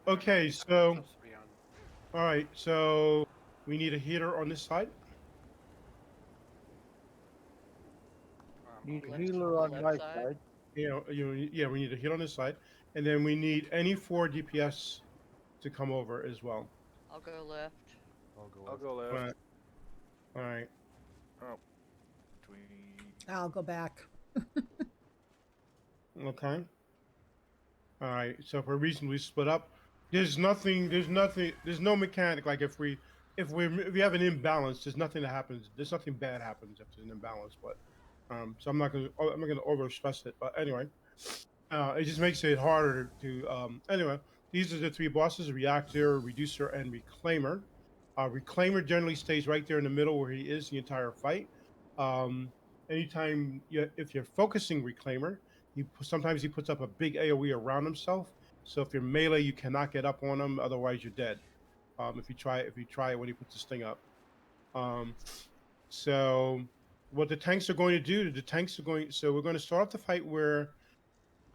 Okay, I'm so supposed to be on. all right, so we need a healer on this side. Need a Left- healer on left my side? side. Yeah, we need a healer on this side, and then we need any 4 DPS to come over as well. I'll go left. I'll go left. All right. All right. Oh. Do we... I'll go back. Okay. All right. So if we're reasonably split up, There's nothing. There's nothing. There's no mechanic. Like if we have an imbalance, there's nothing that happens. There's nothing bad happens if there's an imbalance. But so I'm not gonna over stress it. But anyway, it just makes it harder to. Anyway, these are the three bosses: reactor, reducer, and reclaimer. Reclaimer generally stays right there in the middle where he is the entire fight. Anytime if you're focusing reclaimer, sometimes he puts up a big AOE around himself. So if you're melee, you cannot get up on him. Otherwise, you're dead. If you try it when he puts this thing up. So what the tanks are going to do? The tanks are going. So we're going to start off the fight where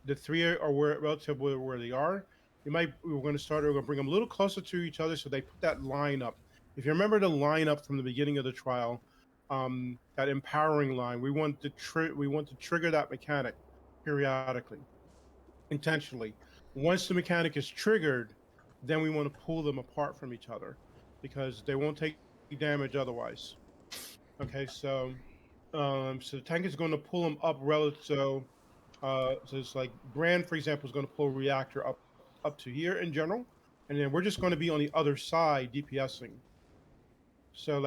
the three are relatively where they are. We're going to bring them a little closer to each other so they put that line up. If you remember the line up from the beginning of the trial, that empowering line, we want to trigger that mechanic periodically, intentionally. Once the mechanic is triggered, then we want to pull them apart from each other because they won't take damage otherwise. Okay, so the tank is going to pull them up relative. So it's like Brand, for example, is going to pull reactor up to here in general, and then we're just going to be on the other side DPSing. So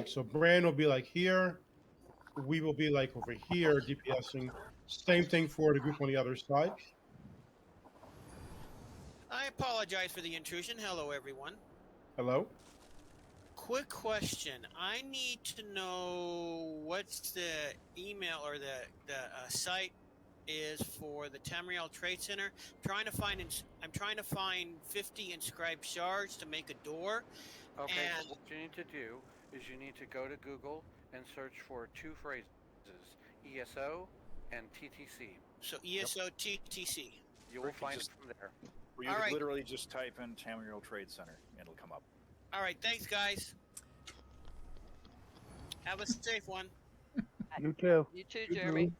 so Brand will be like here, we will be like over here DPSing. Same thing for the group on the other side. I apologize for the intrusion. Hello, everyone. Hello. Quick question. I need to know what's the email or the site is for the Tamriel Trade Center. I'm trying to find 50 inscribed shards to make a door. Okay, so what you need to do is you need to go to Google and search for two phrases, ESO and TTC. So ESO, TTC. You will find it from there. Or you could literally just type in Tamriel Trade Center and it'll come up. All right, thanks, guys. Have a safe one. You too. You too, Jeremy.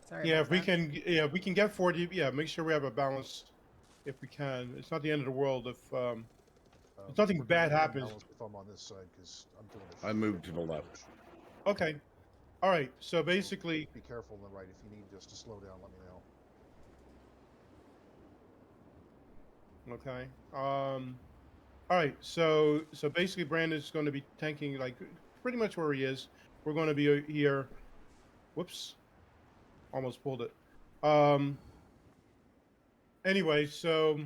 Sorry Yeah, about if we can get 40. Yeah, make sure we have a balance if we can. It's not the end of the world if nothing bad happens. If I'm on this side, because I'm doing it. I moved to the left. Okay. All right. So basically, be careful on the right. If you need just to slow down, let me know. Okay. All right. So basically, Brandon's going to be tanking like pretty much where he is. We're going to be here. Whoops. Almost pulled it. Anyway, so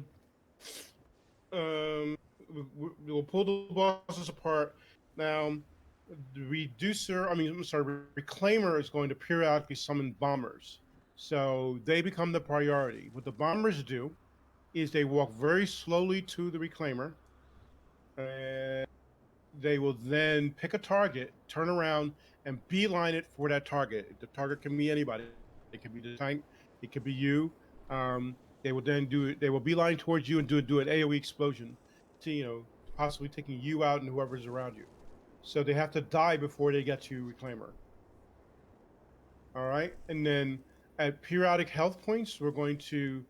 we'll pull the bosses apart. Now, the reclaimer is going to periodically summon bombers. So they become the priority. What the bombers do is they walk very slowly to the reclaimer. And they will then pick a target, turn around, and beeline it for that target. The target can be anybody. It could be the tank. It could be you. They will then they will beeline towards you and do an AOE explosion to, possibly taking you out and whoever's around you. So they have to die before they get to reclaimer. All right. And then at periodic health points, we're going to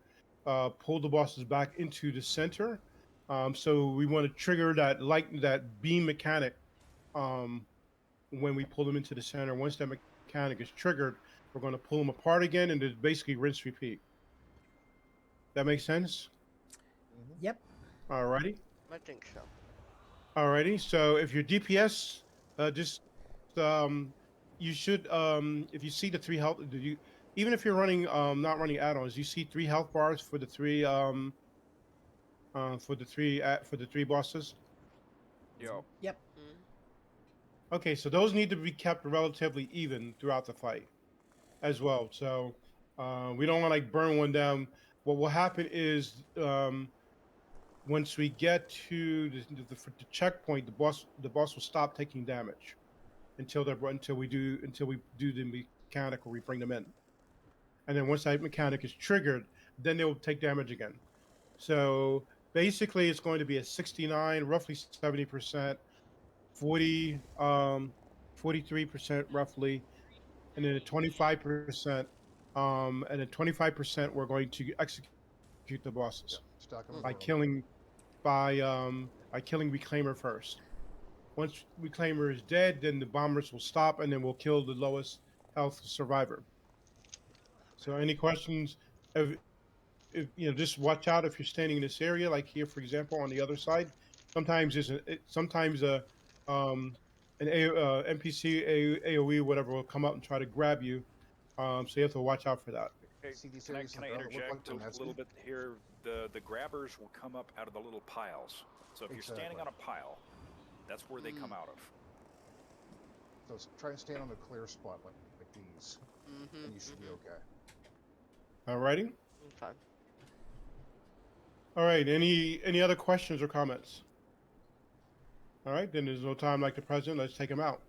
pull the bosses back into the center. So we want to trigger that beam mechanic when we pull them into the center. Once that mechanic is triggered, we're going to pull them apart again and just basically rinse, repeat. That makes sense? Yep. Alrighty. I think so. Alrighty. So if you're DPS, you should if you see the 3 health, even if you're running not running add-ons, you see 3 health bars for the three bosses. Yep. Okay, so those need to be kept relatively even throughout the fight as well. So we don't want to burn one down. What will happen is once we get to the checkpoint, the boss will stop taking damage until we do the mechanic where we bring them in. And then once that mechanic is triggered, then they will take damage again. So basically, it's going to be a 69, roughly 70%, 40, 43% roughly, and then a 25%, and then 25% we're going to execute the bosses by killing Reclaimer first. Once Reclaimer is dead, then the bombers will stop, and then we'll kill the lowest health survivor. So any questions? just watch out if you're standing in this area, like here, for example, on the other side. Sometimes an NPC, AOE, whatever, will come up and try to grab you. So you have to watch out for that. Okay, See these can I, areas can in I the ground that look interject like a they're little messy? bit here? The grabbers will come up out of the little piles. So if you're standing on a pile, that's where they come out of. So try and stand on a clear spot like these, and you should be okay. Alrighty. Fine. All right. Any other questions or comments? All right. Then there's no time like the present. Let's take him out.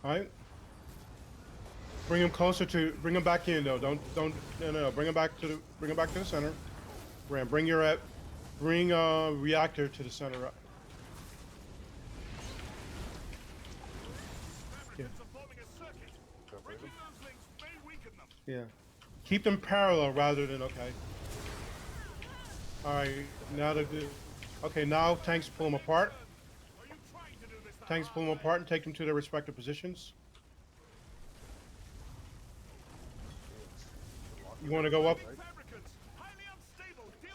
All right. Bring him closer to. Bring him back in though. Don't. No. Bring him back to the center. Bring reactor to the center. Yeah. Yeah. Keep them parallel rather than okay. All right. Now tanks pull them apart. Tanks pull them apart and take them to their respective positions. You want to go up?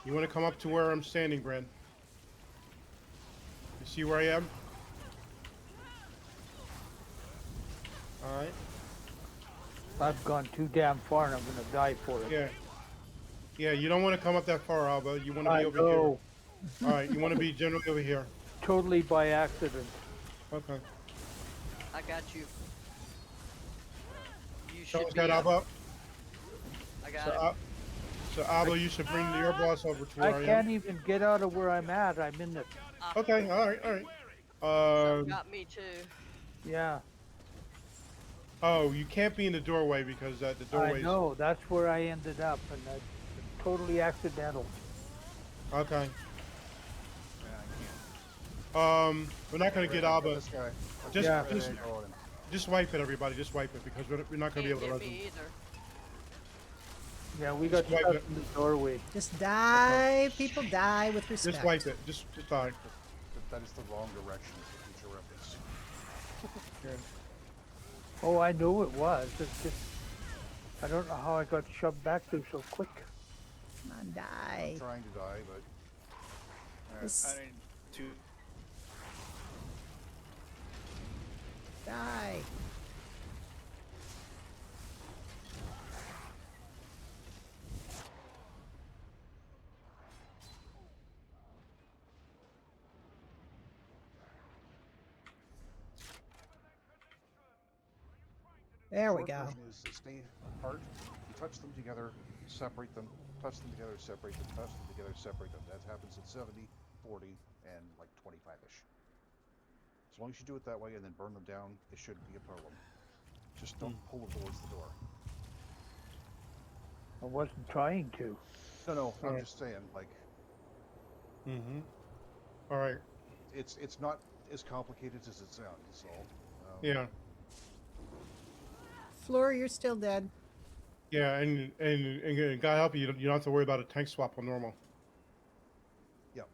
You want to come up to where I'm standing, Brand? You see where I am? All right. I've gone too damn far and I'm gonna die for it. Yeah. Yeah, you don't want to come up that far, Alba. You want to be over here. All right, you want to be generally over here. Totally by accident. Okay. I got you. You should Someone's be got up. Alba. I got it. So Alba, you should bring your boss over to where I I am. can't even get out of where I'm at. I'm in the. Okay, all right. Got me too. Yeah. Oh, you can't be in the doorway because the doorway. I know. That's where I ended up, and that's totally accidental. Okay. We're not gonna get Alba. This guy. Just wipe it, everybody. Just wipe it because we're not gonna be able to Can't run. get me either. Yeah, we got wipe stuck it. in the doorway. Just die, people die with respect. Just wipe it. Just die. That is the wrong direction for future reference. Oh, I know it was. It's just I don't know how I got shoved back there so quick. Come on, die. I'm trying to die, but This- I need to. Die. There we short go. version is to stay apart. You touch them together, separate them. Touch them together, separate them. Touch them together, separate them. That happens at 70, 40, and like 25-ish. As long as you do it that way and then burn them down, it shouldn't be a problem. Just don't pull them towards the door. I wasn't trying to. No, I'm just saying, like. Mm-hmm. All right. It's not as complicated as it sounds. So. Yeah. Floor, you're still dead. Yeah, and God help you, you don't have to worry about a tank swap on normal. Yep.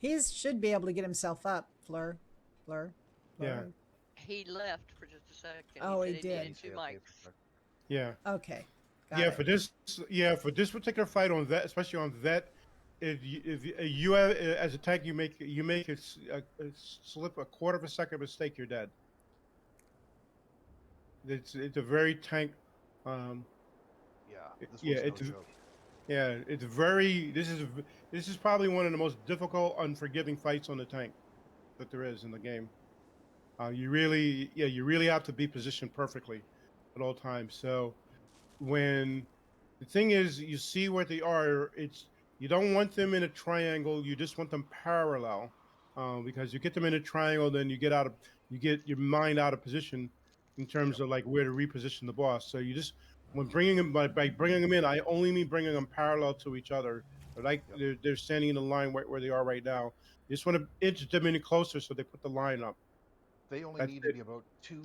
He should be able to get himself up, Fleur. Yeah. He left for just a second. Oh, he said did. needed two mics. Yeah. Okay. For this particular fight on Vet, especially on Vet, if you have, as a tank, you make a slip a quarter of a second mistake, you're dead. It's a very tank. It's very. This is probably one of the most difficult, unforgiving fights on the tank that there is in the game. You really have to be positioned perfectly at all times. So when the thing is, you see where they are. You don't want them in a triangle. You just want them parallel, because you get them in a triangle, then you get your mind out of position in terms of like where to reposition the boss. So you just when bringing them by bringing them in, I only mean bringing them parallel to each other. Like they're standing in the line where they are right now. You just want to inch them in closer so they put the line up. They only need to be about 2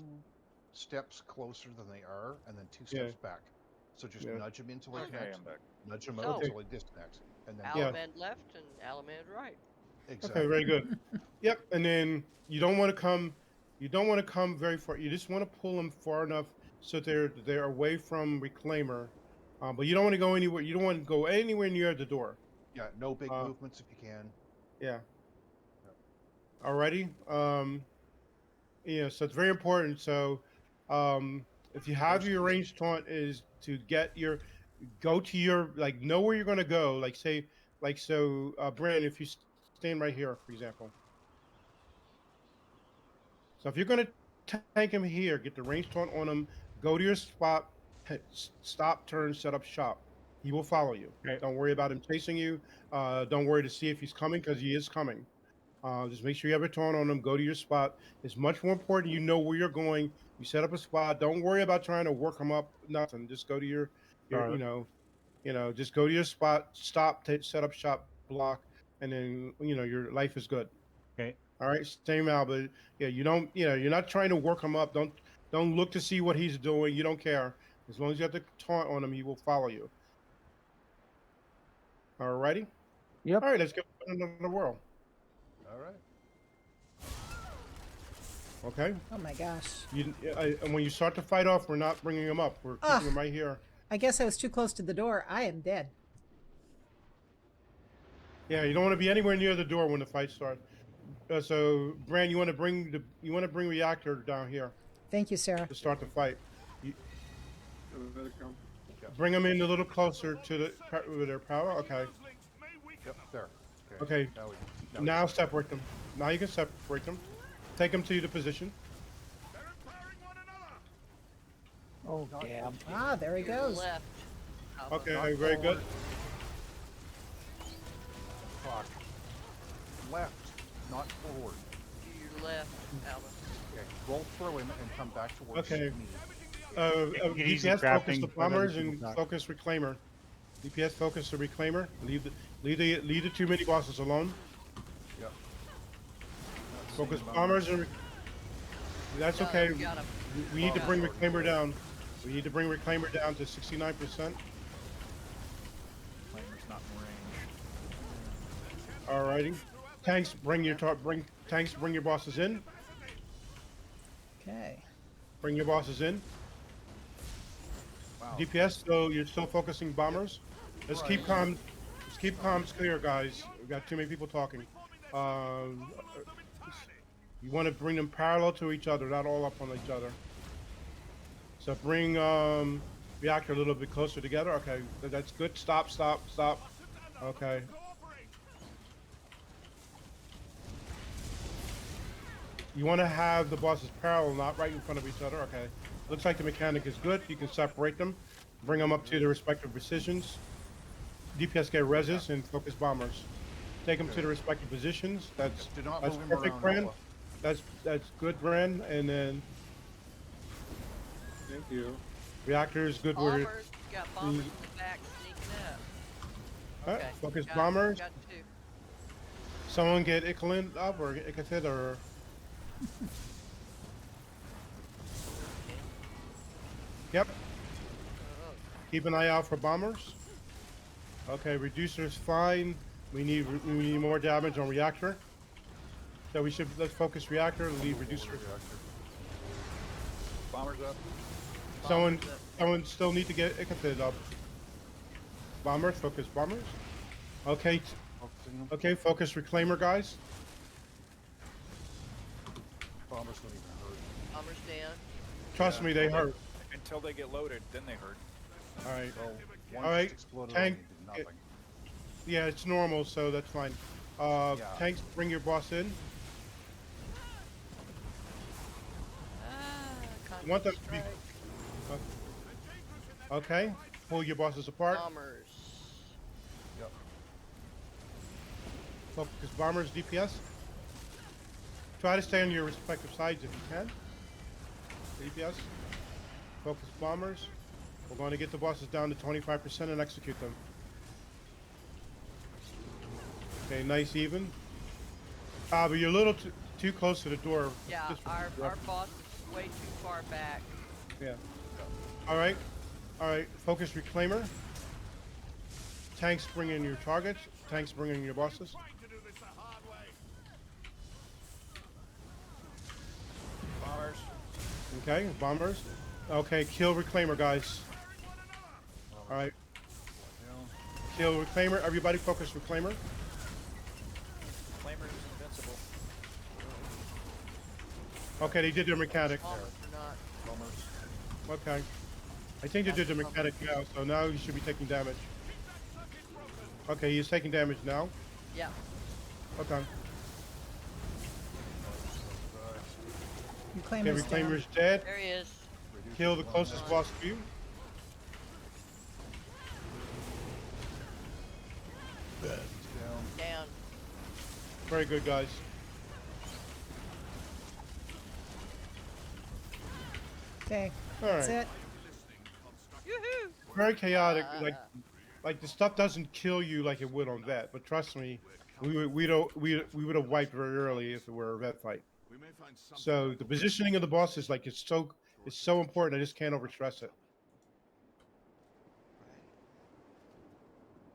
steps closer than they are, and then 2 steps back. So just nudge them into like connect, nudge them out until they disconnect, and then Alamand left and Alamand right. Exactly. Okay, very good. Yep, and then you don't want to come. You don't want to come very far. You just want to pull them far enough so they're away from reclaimer. But you don't want to go anywhere. You don't want to go anywhere near the door. Yeah, no big movements if you can. Yeah. Alrighty. So it's very important. So, if you have your range taunt, is to go to your know where you're going to go. Brandon, if you stand right here, for example. So if you're going to tank him here, get the range taunt on him, go to your spot, stop, turn, set up shop. He will follow you. Okay. Don't worry about him chasing you. Don't worry to see if he's coming, because he is coming. Just make sure you have a taunt on him. Go to your spot. It's much more important you know where you're going. You set up a spot. Don't worry about trying to work him up. Nothing. Just go to your just go to your spot. Stop. Set up shop. Block, and then your life is good. Okay. All right. Same out, but yeah, you're not trying to work him up. Don't look to see what he's doing. You don't care. As long as you have the taunt on him, he will follow you. All righty. Yep. All right. Let's go into the world. All right. Okay. Oh my gosh. And when you start to fight off, we're not bringing him up. We're keeping him right here. I guess I was too close to the door. I am dead. Yeah, you don't want to be anywhere near the door when the fight starts. So, Bran, you want to bring reactor down here. Thank you, Sarah. To start the fight. Bring them in a little closer to their power. Okay. Yep. There. Okay. Now separate them. Now you can separate them. Take them to the position. Oh, damn. Ah, there he goes. Left. Okay, very good. Fuck. Left, not forward. To your left, Alvin. Okay, roll through him and come back towards Okay. me. DPS focus the bombers and focus reclaimer. DPS focus the reclaimer. Leave the two mini bosses alone. Yep. Focus bombers and. That's okay. We need to bring reclaimer down. We need to bring reclaimer down to 69%. Reclaimer's not in range. Alrighty. Tanks, bring your bosses in. Okay. Bring your bosses in. Wow. DPS, so you're still focusing bombers. Let's keep comms clear, guys. We've got too many people talking. You want to bring them parallel to each other, not all up on each other. So bring reactor a little bit closer together. Okay, that's good. Stop. Okay. You want to have the bosses parallel, not right in front of each other. Okay. Looks like the mechanic is good. You can separate them, bring them up to their respective positions. DPS get reses and focus bombers. Take them to the respective positions. That's perfect, Bran. That's good, Bran. And then Thank you. reactor is good. Bombers, you got bombers in the back sneaking up. Okay. Focus bombers. Got two. Someone get Ikalin up or Ikathid or. Yep. Keep an eye out for bombers. Okay, reducer's fine. We need more damage on reactor. So let's focus reactor and leave reducer. Bombers up. Someone still need to get Ikathid up. Bombers, focus bombers. Okay. Okay, focus reclaimer, guys. Bombers don't even hurt. Bombers down. Trust me, they hurt. Until they get loaded, then they hurt. All right. One All right. exploded Tank. on me, did nothing. Yeah, it's normal, so that's fine. Tanks, bring your boss in. You want them to be. Okay. Pull your bosses apart. Bombers. Yep. Focus bombers, DPS. Try to stay on your respective sides if you can. DPS. Focus bombers. We're going to get the bosses down to 25% and execute them. Okay, nice even. But you're a little too close to the door. Yeah, our boss is way too far back. Yeah. All right. Focus reclaimer. Tanks bring in your targets. Tanks bring in your bosses. Okay, bombers. Okay, kill reclaimer, guys. All right. Kill reclaimer. Everybody focus reclaimer. Flamer is invincible. Okay, they did their mechanic. Bombers or not. Okay. I think they did the mechanic now, so now you should be taking damage. Okay, he's taking damage now. Yeah. Okay. Reclaimer's Okay, reclaimer's down. dead. There he is. Kill the closest boss to you. Down. Very good, guys. Okay, All that's right. it. Yoo-hoo! Very chaotic. Like the stuff doesn't kill you like it would on vet, but trust me, we would have wiped very early if it were a vet fight. So the positioning of the boss is like it's so important. I just can't overstress it.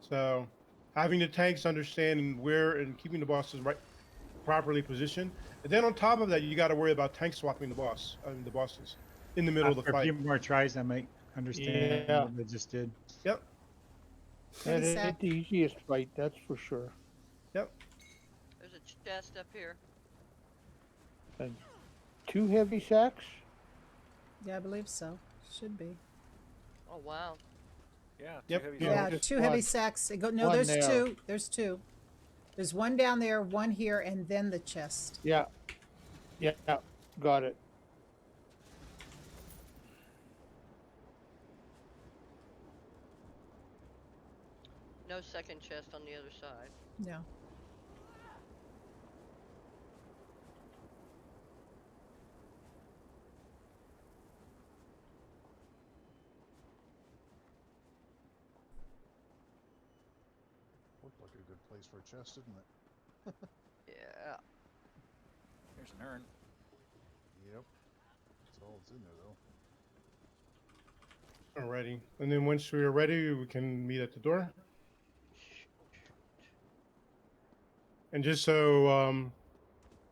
So having the tanks understand where and keeping the bosses properly positioned, and then on top of that, you got to worry about tank swapping the bosses in the middle of the After fight. a few more tries, I might understand Yeah. what I just did. Yep. That Heavy ain't sack. the easiest fight, that's for sure. Yep. There's a chest up here. And 2 heavy sacks? Yeah, I believe so. Should be. Oh wow. Yeah. Yep. Heavy Yeah, just 2 heavy one. sacks. No, One there's there. 2. There's 2. There's one down there, one here, and then the chest. Yeah. Yeah, got it. No second chest on the other side. No. Looked like a good place for a chest, didn't it? Yeah. Here's an urn. Yep. That's all that's in there, though. Alrighty. And then once we are ready, we can meet at the door. And just so,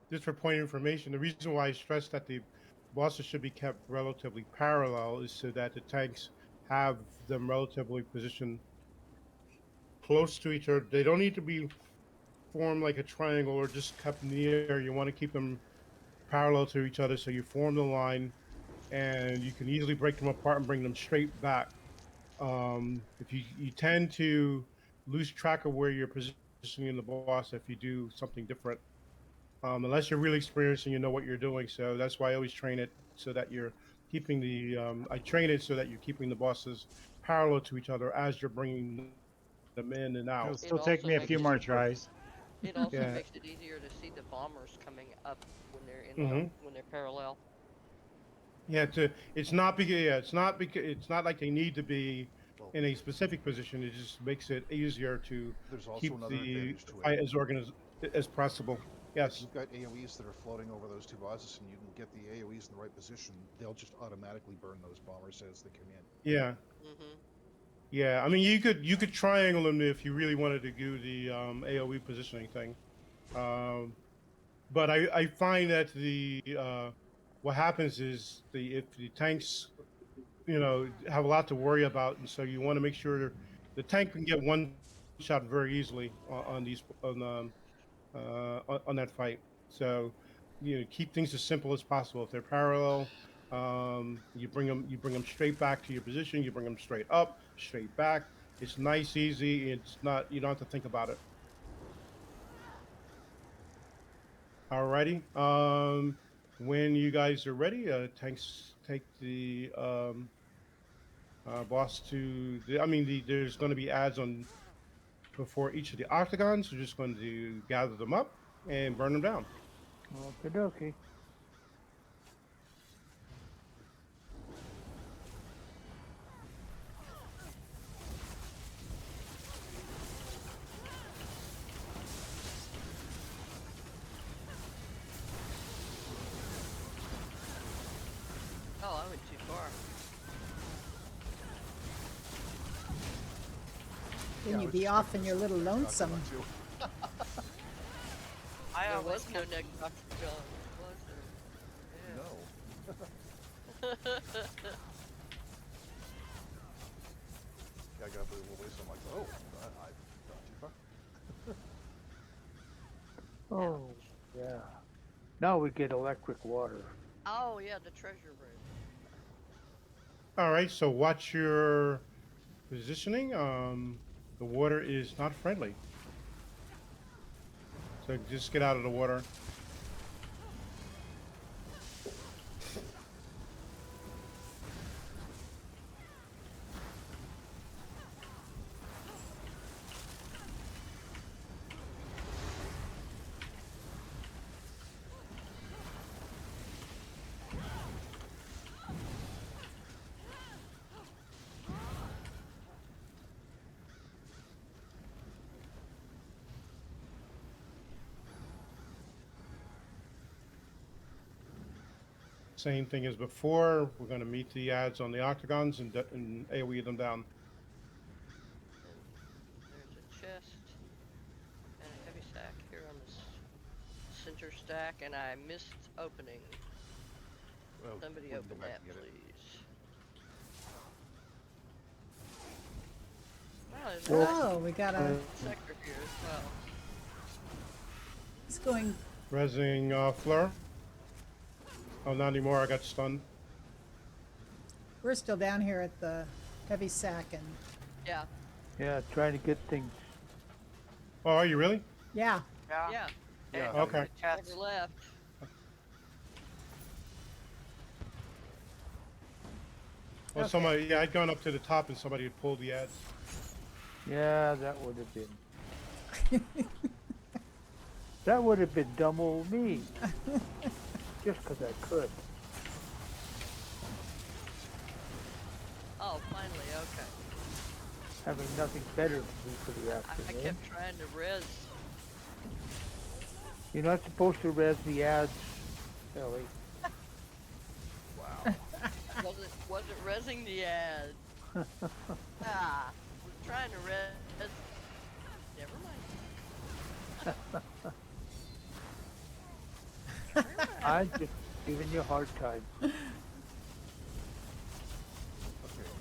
just for point of information, the reason why I stress that the bosses should be kept relatively parallel is so that the tanks have them relatively positioned close to each other. They don't need to be formed like a triangle or just kept in the air. You want to keep them parallel to each other so you form the line and you can easily break them apart and bring them straight back. If you tend to lose track of where you're positioning the boss if you do something different, unless you're really experienced and you know what you're doing. So that's why I always train it so that you're keeping the I train it so that you're keeping the bosses parallel to each other as you're bringing them in and out. It'll still take me a few more tries. It also Yeah. makes it easier to see the bombers coming up when they're in when they're parallel. Yeah, it's not like they need to be in a specific position. It just makes it easier to There's also keep another the advantage to fight it. as organized as possible. Yes. You've got AoEs that are floating over those 2 bosses, and you can get the AoEs in the right position. They'll just automatically burn those bombers as they come in. Yeah. Yeah. I mean, you could triangle them if you really wanted to do the AoE positioning thing. But I find that what happens is if the tanks, have a lot to worry about, and so you want to make sure the tank can get one shot very easily on that fight. So, keep things as simple as possible. If they're parallel, you bring them straight back to your position. You bring them straight up, straight back. It's nice, easy. It's not, you don't have to think about it. Alrighty. When you guys are ready, tanks take the boss to. There's going to be ads on before each of the octagons. We're just going to gather them up and burn them down. Okie dokie. Oh, I went too far. Then you'd be off in your little lonesome. There was no next Dr. John, was there? Yeah. No. Now we get electric water. Oh yeah, the treasure room. All right, so watch your positioning. The water is not friendly, so just get out of the water. Same thing as before. We're going to meet the ads on the octagons and AoE them down. There's a chest and a heavy sack here on this center stack, and I missed opening. Well, Somebody we can open go back that, and get it. please. Oh, there's Oh, we got a. a sector here as well. It's going. Resing Fleur. Oh, not anymore. I got stunned. We're still down here at the heavy sack and. Yeah. Yeah, trying to get things. Oh, are you really? Yeah. Yeah. Yeah. Yeah. Okay. Never left. Well, Okay. somebody, yeah, I'd gone up to the top and somebody had pulled the ads. Yeah, that would have been. That would have been dumb old me. Just 'cause I could. Oh, finally, okay. Having nothing better to do for the I afternoon. kept trying to res. You're not supposed to res the ads, Ellie. Wow. wasn't resing the ad. Ah, was trying to res. Never mind. I'm just giving you a hard time. Okay,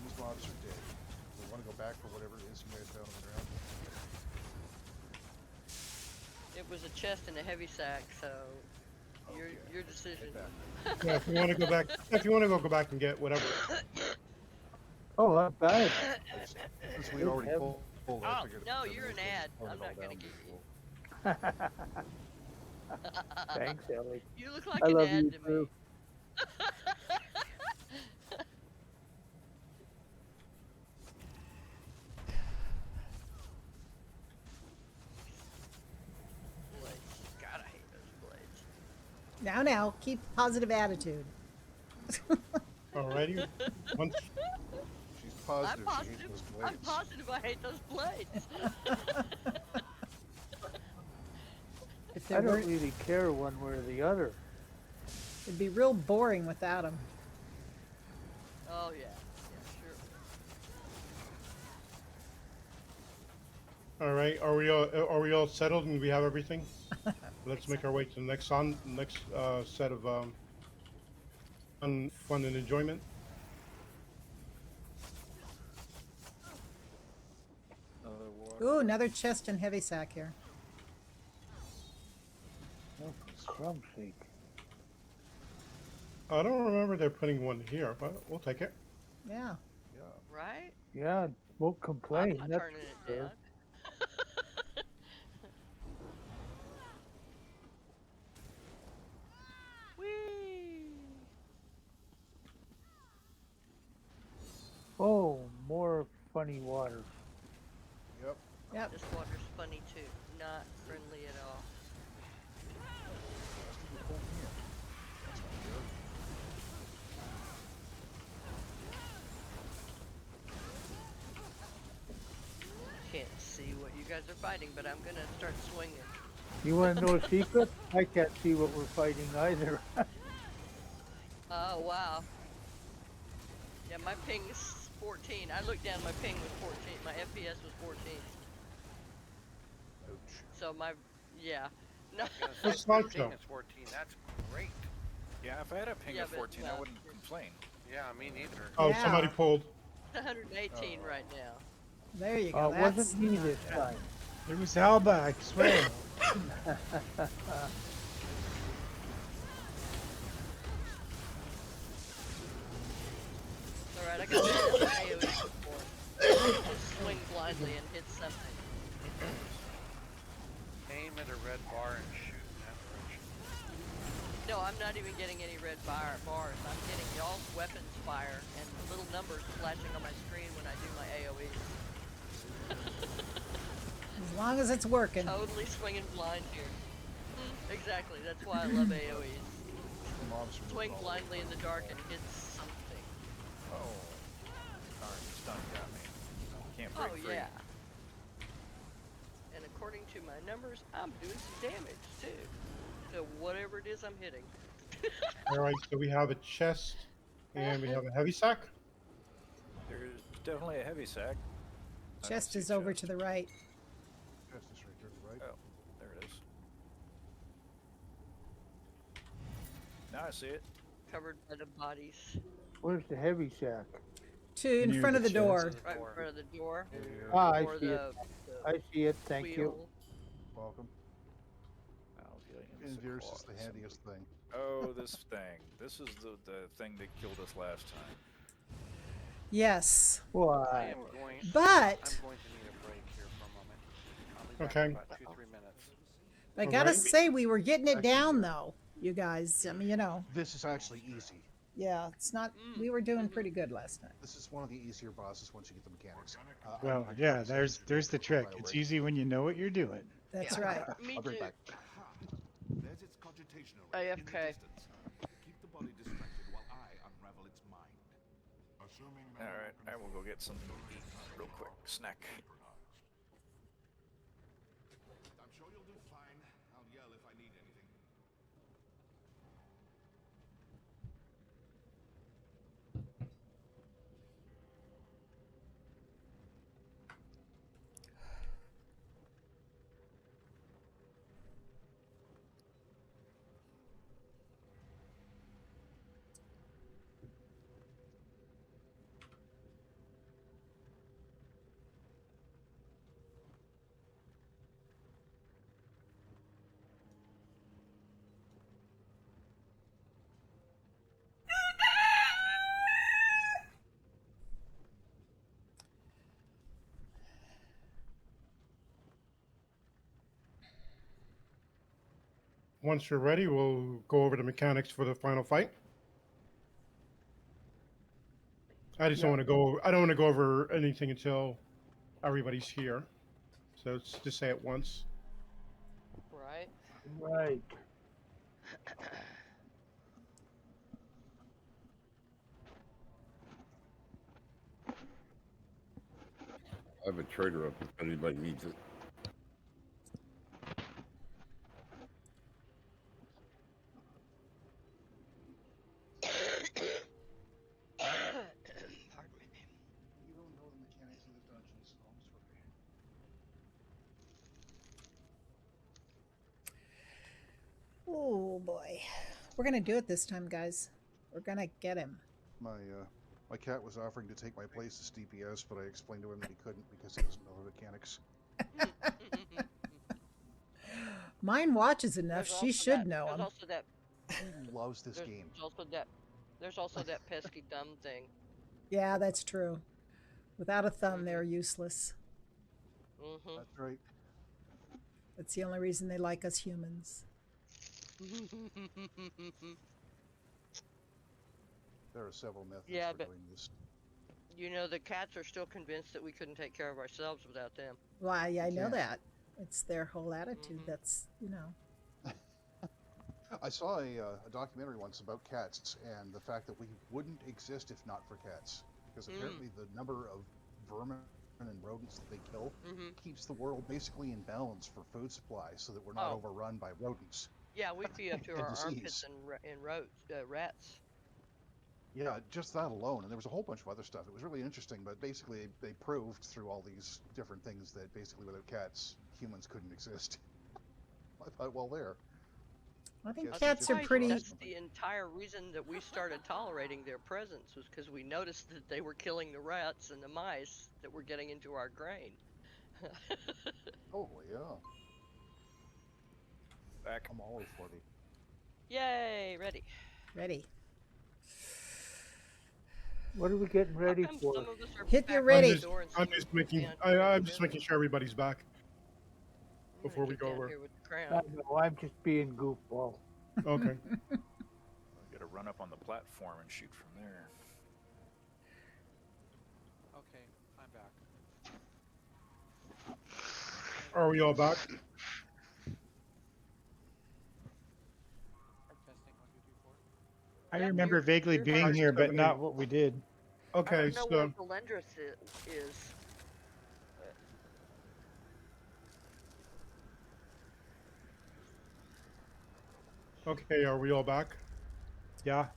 these mobs are dead. We want to go back for whatever it is you guys found on the ground. It was a chest and a heavy sack, so your decision. Yeah, if you want to go back, go back and get whatever. Oh, not bad. Since we already pulled, I Oh, figured no, that you're was an ad. pulling I'm it all not gonna down get before. Thanks, Ellie. You look like I an love ad you to too. me. Blades. God, I hate those blades. Now, keep positive attitude. Alrighty. Once, She's I'm positive she hates positive. those I'm blades. positive I hate those blades. If I they don't were, really care one way or the other. it'd be real boring without them. Oh yeah, sure. all right. Are we all settled and we have everything? Let's make our way to the next set of fun and enjoyment. Another water. Ooh, another chest and heavy sack here. Oh, for crumb's sake. I don't remember they're putting one here, but we'll take it. Yeah. Yeah. Right? Yeah, won't complain. I'm not that's turning it for sure. down. Whee! Oh, more funny water. Yep. Yep. This water's funny too. Not friendly at all. That's what you pulled me in. That's not fair. Can't see what you guys are fighting, but I'm gonna start swinging. You want to know a secret? I can't see what we're fighting either. Oh wow. Yeah, my ping is 14. I looked down, my ping was 14. My FPS was 14. Ouch. So my, yeah. No. What's My that, ping though? is 14. That's great. Yeah, if I had a ping Yeah, of but, 14, I well, wouldn't complain. Yeah, me neither. Oh, Yeah. somebody pulled. 118 right now. There you go. Oh, it That's wasn't me this time. It was Alba, I swear. got this on AoE before. Just swing blindly and hit something. Aim at a red bar and shoot in that direction. No, I'm not even getting any red bars. I'm getting y'all's weapons fire and little numbers flashing on my screen when I do my AoEs. As long as it's working. Totally swinging blind here. Exactly, that's why I love AoEs. Swing blindly in the dark and hit something. Oh, darn, stun got me. Can't break free. Yeah. And according to my numbers, I'm doing some damage too. So whatever it is I'm hitting. All right, so we have a chest and we have a heavy sack. There's definitely a heavy sack. Chest is over to the right. Chest is right there to the right. Oh, there it is. Now I see it. Covered by the bodies. Where's the heavy sack? In Near front of the the door. Right in front of the door. Ah, I Or see it. I see it. Thank you. wheel. Welcome. And yours is the handiest thing. Oh, this thing. This is the thing that killed us last time. Yes. I Why? am going. But I'm going to need a break here for a moment. I'll be back Okay. in about 2-3 minutes. I gotta Alright. say, we were getting it down though, you guys. I mean, This is actually easy. yeah, it's not. We were doing pretty good last time. This is one of the easier bosses once you get the mechanics. Well, yeah, there's the trick. It's easy when you know what you're doing. That's right. Me I'll bring too. back. There's its cogitation array in the AFK. distance. Keep the body distracted while I unravel its mind. Assuming All right, I will go get something to eat real quick. Snack. I'm sure you'll do fine. I'll yell if I need anything. Once you're ready, we'll go over the mechanics for the final fight. I just don't want to go. I don't want to go over anything until everybody's here. So let's just say it once. Right. Right. I have a trader up if anybody needs it. Pardon me. You don't know the mechanics of the dungeons. I'm sorry. Oh boy, we're gonna do it this time, guys. We're gonna get him. My cat was offering to take my place as DPS, but I explained to him that he couldn't because he doesn't know the mechanics. Mine watches enough. There's She also should that- know There's him. also that. He loves this There's game. There's also that pesky thumb thing. Yeah, that's true. Without a thumb, they're useless. Mm-hmm. That's right. That's the only reason they like us humans. There are several methods Yeah, for but- doing this. You know, the cats are still convinced that we couldn't take care of ourselves without them. Why, I know can't. that. It's their whole attitude. That's, I saw a documentary once about cats and the fact that we wouldn't exist if not for cats. Because apparently the number of vermin and rodents that they kill keeps the world basically in balance for food supply so that we're not Oh. overrun by rodents. Yeah, we'd be up to And our disease. armpits in rats. Yeah, just that alone. And there was a whole bunch of other stuff. It was really interesting, but basically they proved through all these different things that basically without cats, humans couldn't exist. I thought, well, there. I think Guess cats are Egyptians pretty. lost That's the entire reason that we started tolerating their presence was because we noticed that they were killing the rats and the mice that were getting into our grain. Oh, yeah. Back. I'm always for the. Yay! Ready. Ready. What are we getting How ready come for? some of us are Hit your back ready. at the door and some I'm of us just making. can't I'm get just in? making sure everybody's back I'm gonna before we get go down over. here with the I crown. know, I'm just being goofball. Okay. We got to run up on the platform and shoot from there. Okay, I'm back. Are we all back? Testing 1, 2, 3, 4. I Yep, remember you're- vaguely you're being fine. here, but 7, 8. not what we did. I Okay, don't know where so Valendris is. okay, are we all back? Yeah.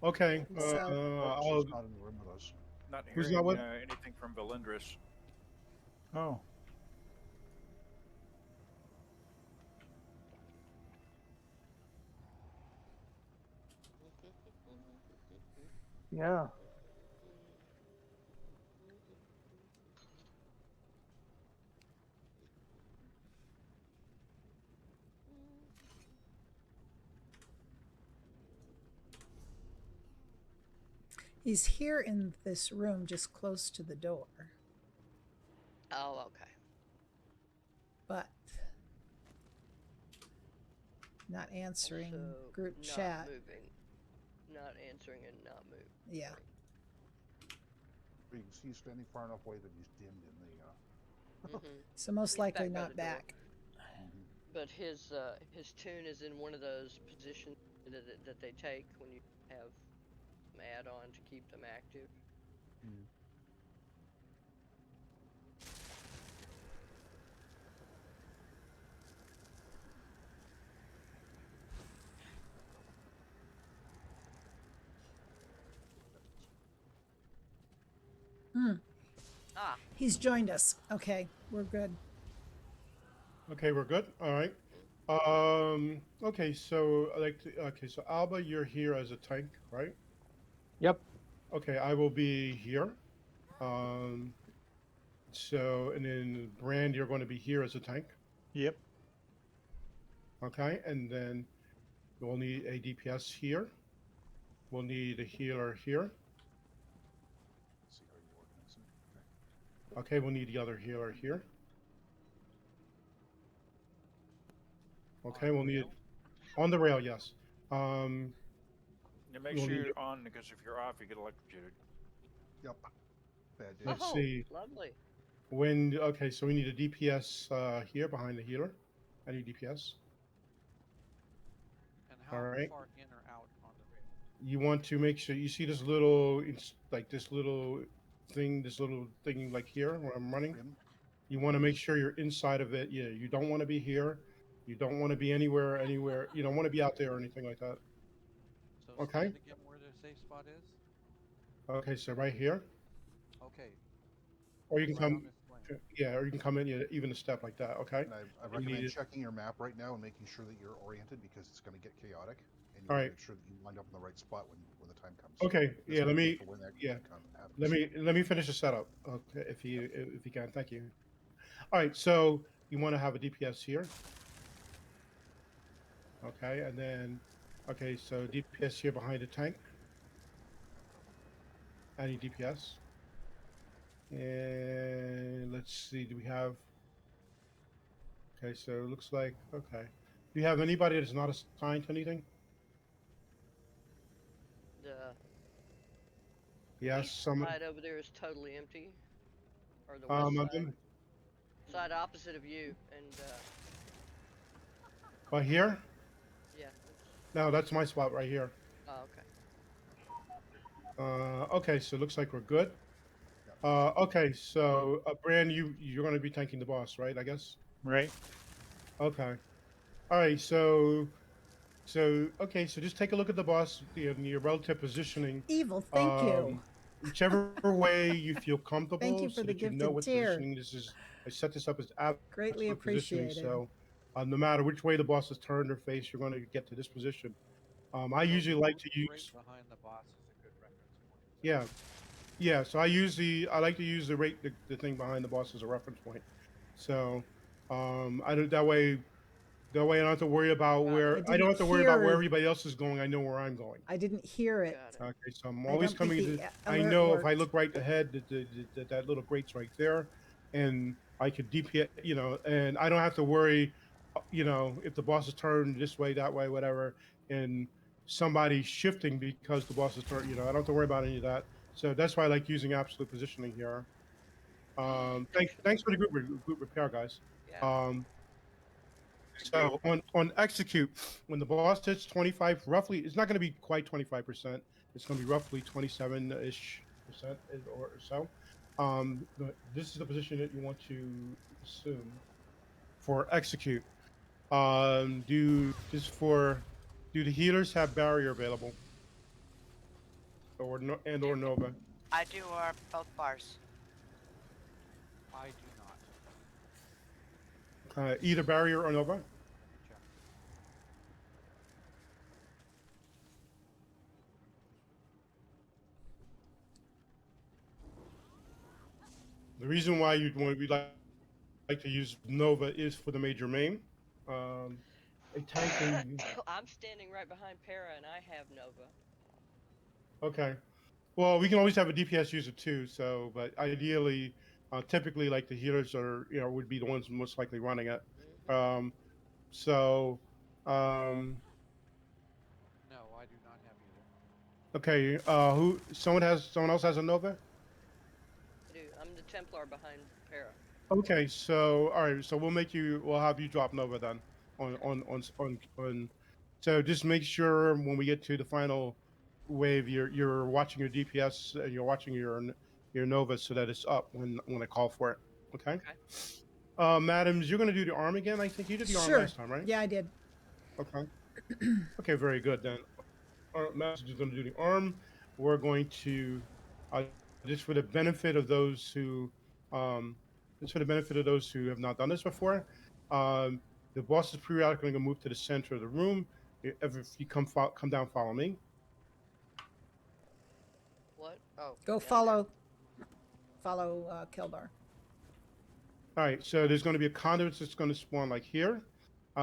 Okay. So- I'll, She's not in the room with us. Not Who's hearing not with- anything from Valendris. Oh. Yeah. He's here in this room just close to the door, Oh, okay. but not answering So, group not chat. moving. Not answering and not moving. Yeah. You can see he's standing far enough away that he's dimmed in the. So most He's likely back by not the door. back. But his tune is in one of those positions that they take when you have an add-on to keep them active. Ah. He's joined us. Okay, we're good. Okay, we're good. All right. Okay, so so Alba, you're here as a tank, right? Yep. Okay, I will be here. So and then Brand, you're going to be here as a tank. Yep. Okay, and then we'll need a DPS here. We'll need a healer here. See how you organize it. Okay, we'll need the other healer here. Okay, we'll need on the rail, yes. You make we'll sure need- you're on, because if you're off, you get electrocuted. Yep. Bad day. Let's Oh, see. lovely. Okay, so we need a DPS here behind the healer. I need DPS. And how All right. far in or out on the rail? You want to make sure you see this little, it's like this little thing like here where I'm running. You want to make sure you're inside of it. Yeah, you don't want to be here. You don't want to be anywhere. You don't want to be out there or anything like that. So Okay. stand again where the safe spot is? Okay, so right here. Okay. Or you can Right come, on this lane. yeah, or you can come in even a step like that. Okay. And I You recommend need- checking your map right now and making sure that you're oriented because it's going to get chaotic, and you All want right. to make sure that you wind up in the right spot when the time comes. Okay. This Yeah. might Let be me. for when that Yeah. happens. Let me finish the setup. Okay, if you can, thank you. All right. So you want to have a DPS here. Okay, and then okay, so DPS here behind the tank. I need DPS. And let's see, do we have? Okay, so it looks like okay. Do you have anybody that's not assigned to anything? The Yes, east someone. side over there is totally empty. Or the I'm west side. in- Side opposite of you, and Oh, here? yeah. No, that's my spot right here. Oh, okay. Okay, so it looks like we're good. Okay, so Brand, you're going to be tanking the boss, right? I guess. Right. Okay. All right. So okay. So just take a look at the boss, your relative positioning. Evil, thank you. Whichever way you feel comfortable. Thank you for so the that you know gifted what tier. positioning this is. I set this up as Greatly absolute positioning. appreciated. So no matter which way the boss is turned or face, you're going to get to this position. I usually like to use. Right behind the boss is a good reference point. Yeah. Yeah, so I like to use the thing behind the boss as a reference point. So, I do that way. That way I don't have to worry about I don't have to worry about where everybody else is going. I know where I'm going. I didn't hear it. Okay, so I'm I always don't think coming the to. I alert know if I worked. look right ahead, that little grate's right there, and I could DP, and I don't have to worry, if the boss is turned this way, that way, whatever, and somebody shifting because the boss is turned. I don't have to worry about any of that. So that's why I like using absolute positioning here. Thanks for the group repair, guys. So on execute, when the boss hits 25, roughly, it's not going to be quite 25%. It's going to be roughly 27-ish percent or so. But this is the position that you want to assume for execute. Do the healers have barrier available, or Nova? I do both bars. I do not. Either barrier or Nova. The reason why we like to use Nova is for the major main. A tank can... I'm standing right behind Para, and I have Nova. Okay. Well, we can always have a DPS user too. So, but ideally, typically, like the healers are, would be the ones most likely running it. So, No, I do not have either. okay. Someone else has a Nova? I do. I'm the Templar behind Para. Okay, so all right, so we'll have you drop Nova then on. So just make sure when we get to the final wave, you're watching your DPS and you're watching your Nova so that it's up when I call for it. Okay. Madams, you're gonna do the arm again. I think you did the arm last time, right? Yeah, I did. Okay. Okay, very good then. Madams is gonna do the arm. We're going to just for the benefit of those who have not done this before, the boss is periodically going to move to the center of the room. If you come down, follow me. What? Oh. Go follow Kelvar. All right, so there's going to be a conduit that's going to spawn like here.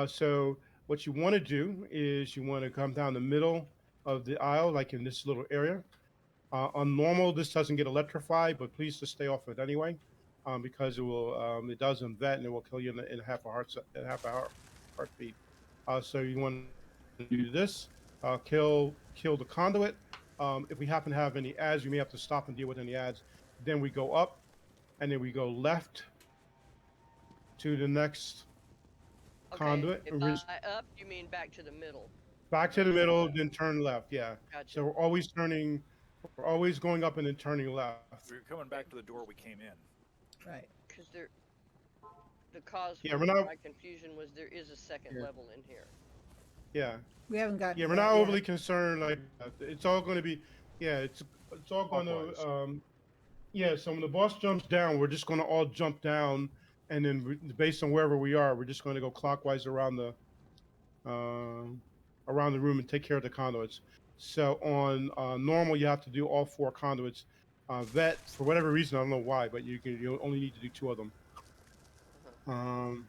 So what you want to do is you want to come down the middle of the aisle, like in this little area. On normal, this doesn't get electrified, but please just stay off it anyway. Because it does embed and it will kill you in half a heartbeat. So you want to do this, kill the conduit. If we happen to have any ads, you may have to stop and deal with any ads. Then we go up, and then we go left to the next conduit. If I up, you mean back to the middle? Back to the middle, then turn left. Yeah. Gotcha. So we're always going up and then turning left. We're coming back to the door we came in. Right. Because the cause Yeah, for we're not- my confusion was there is a second level in here. Yeah. We haven't got. Yeah, we're not overly concerned. Like it's all going to be. Yeah, it's all going to. Yeah, so when the boss jumps down, we're just going to all jump down, and then based on wherever we are, we're just going to go clockwise around the room and take care of the conduits. So on normal, you have to do all 4 conduits. Vet, for whatever reason, I don't know why, but you only need to do 2 of them.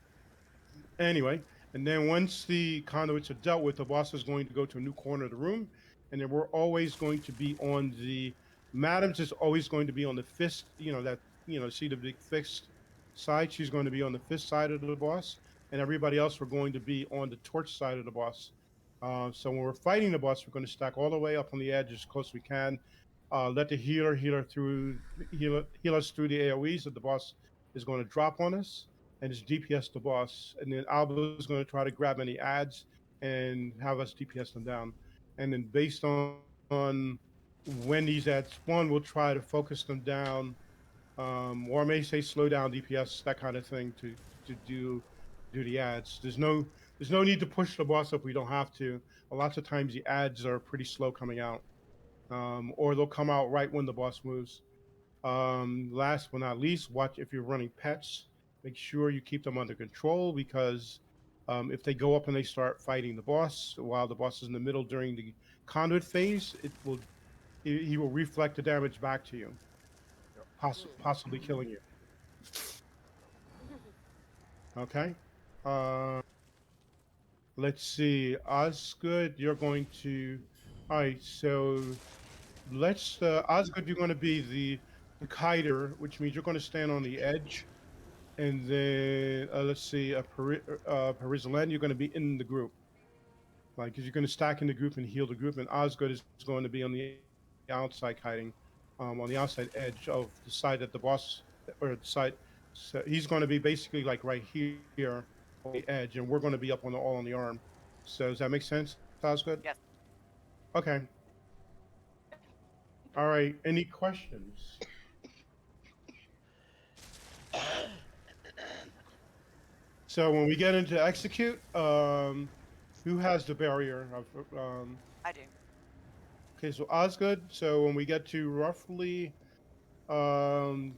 Anyway, and then once the conduits are dealt with, the boss is going to go to a new corner of the room, and then we're always going to be on the. Madams is always going to be on the fist. See the big fist side. She's going to be on the fist side of the boss, and everybody else we're going to be on the torch side of the boss. So when we're fighting the boss, we're going to stack all the way up on the edge as close as we can. Let the heal us through the AoEs that the boss is going to drop on us, and just DPS the boss. And then Alba is going to try to grab any ads and have us DPS them down. And then based on when these ads spawn, we'll try to focus them down, or I may say slow down DPS, that kind of thing, to do the ads. There's no need to push the boss if we don't have to. Lots of times the ads are pretty slow coming out. Or they'll come out right when the boss moves. Last but not least, watch if you're running pets. Make sure you keep them under control, because if they go up and they start fighting the boss while the boss is in the middle during the conduit phase, he will reflect the damage back to you, possibly killing you. let's see. Osgood, you're going to. All right. So let's. Osgood, you're going to be the kiter, which means you're going to stand on the edge. And then let's see. Parisalan, you're going to be in the group. Like, because you're going to stack in the group and heal the group. And Osgood is going to be on the outside kiting, on the outside edge of the side that the boss, or the side. So he's going to be basically like right here on the edge, and we're going to be up on all on the arm. So does that make sense, Osgood? Yes. Okay. All right. Any questions? So when we get into execute, who has the barrier? I do. Okay, so Osgood. So when we get to roughly, the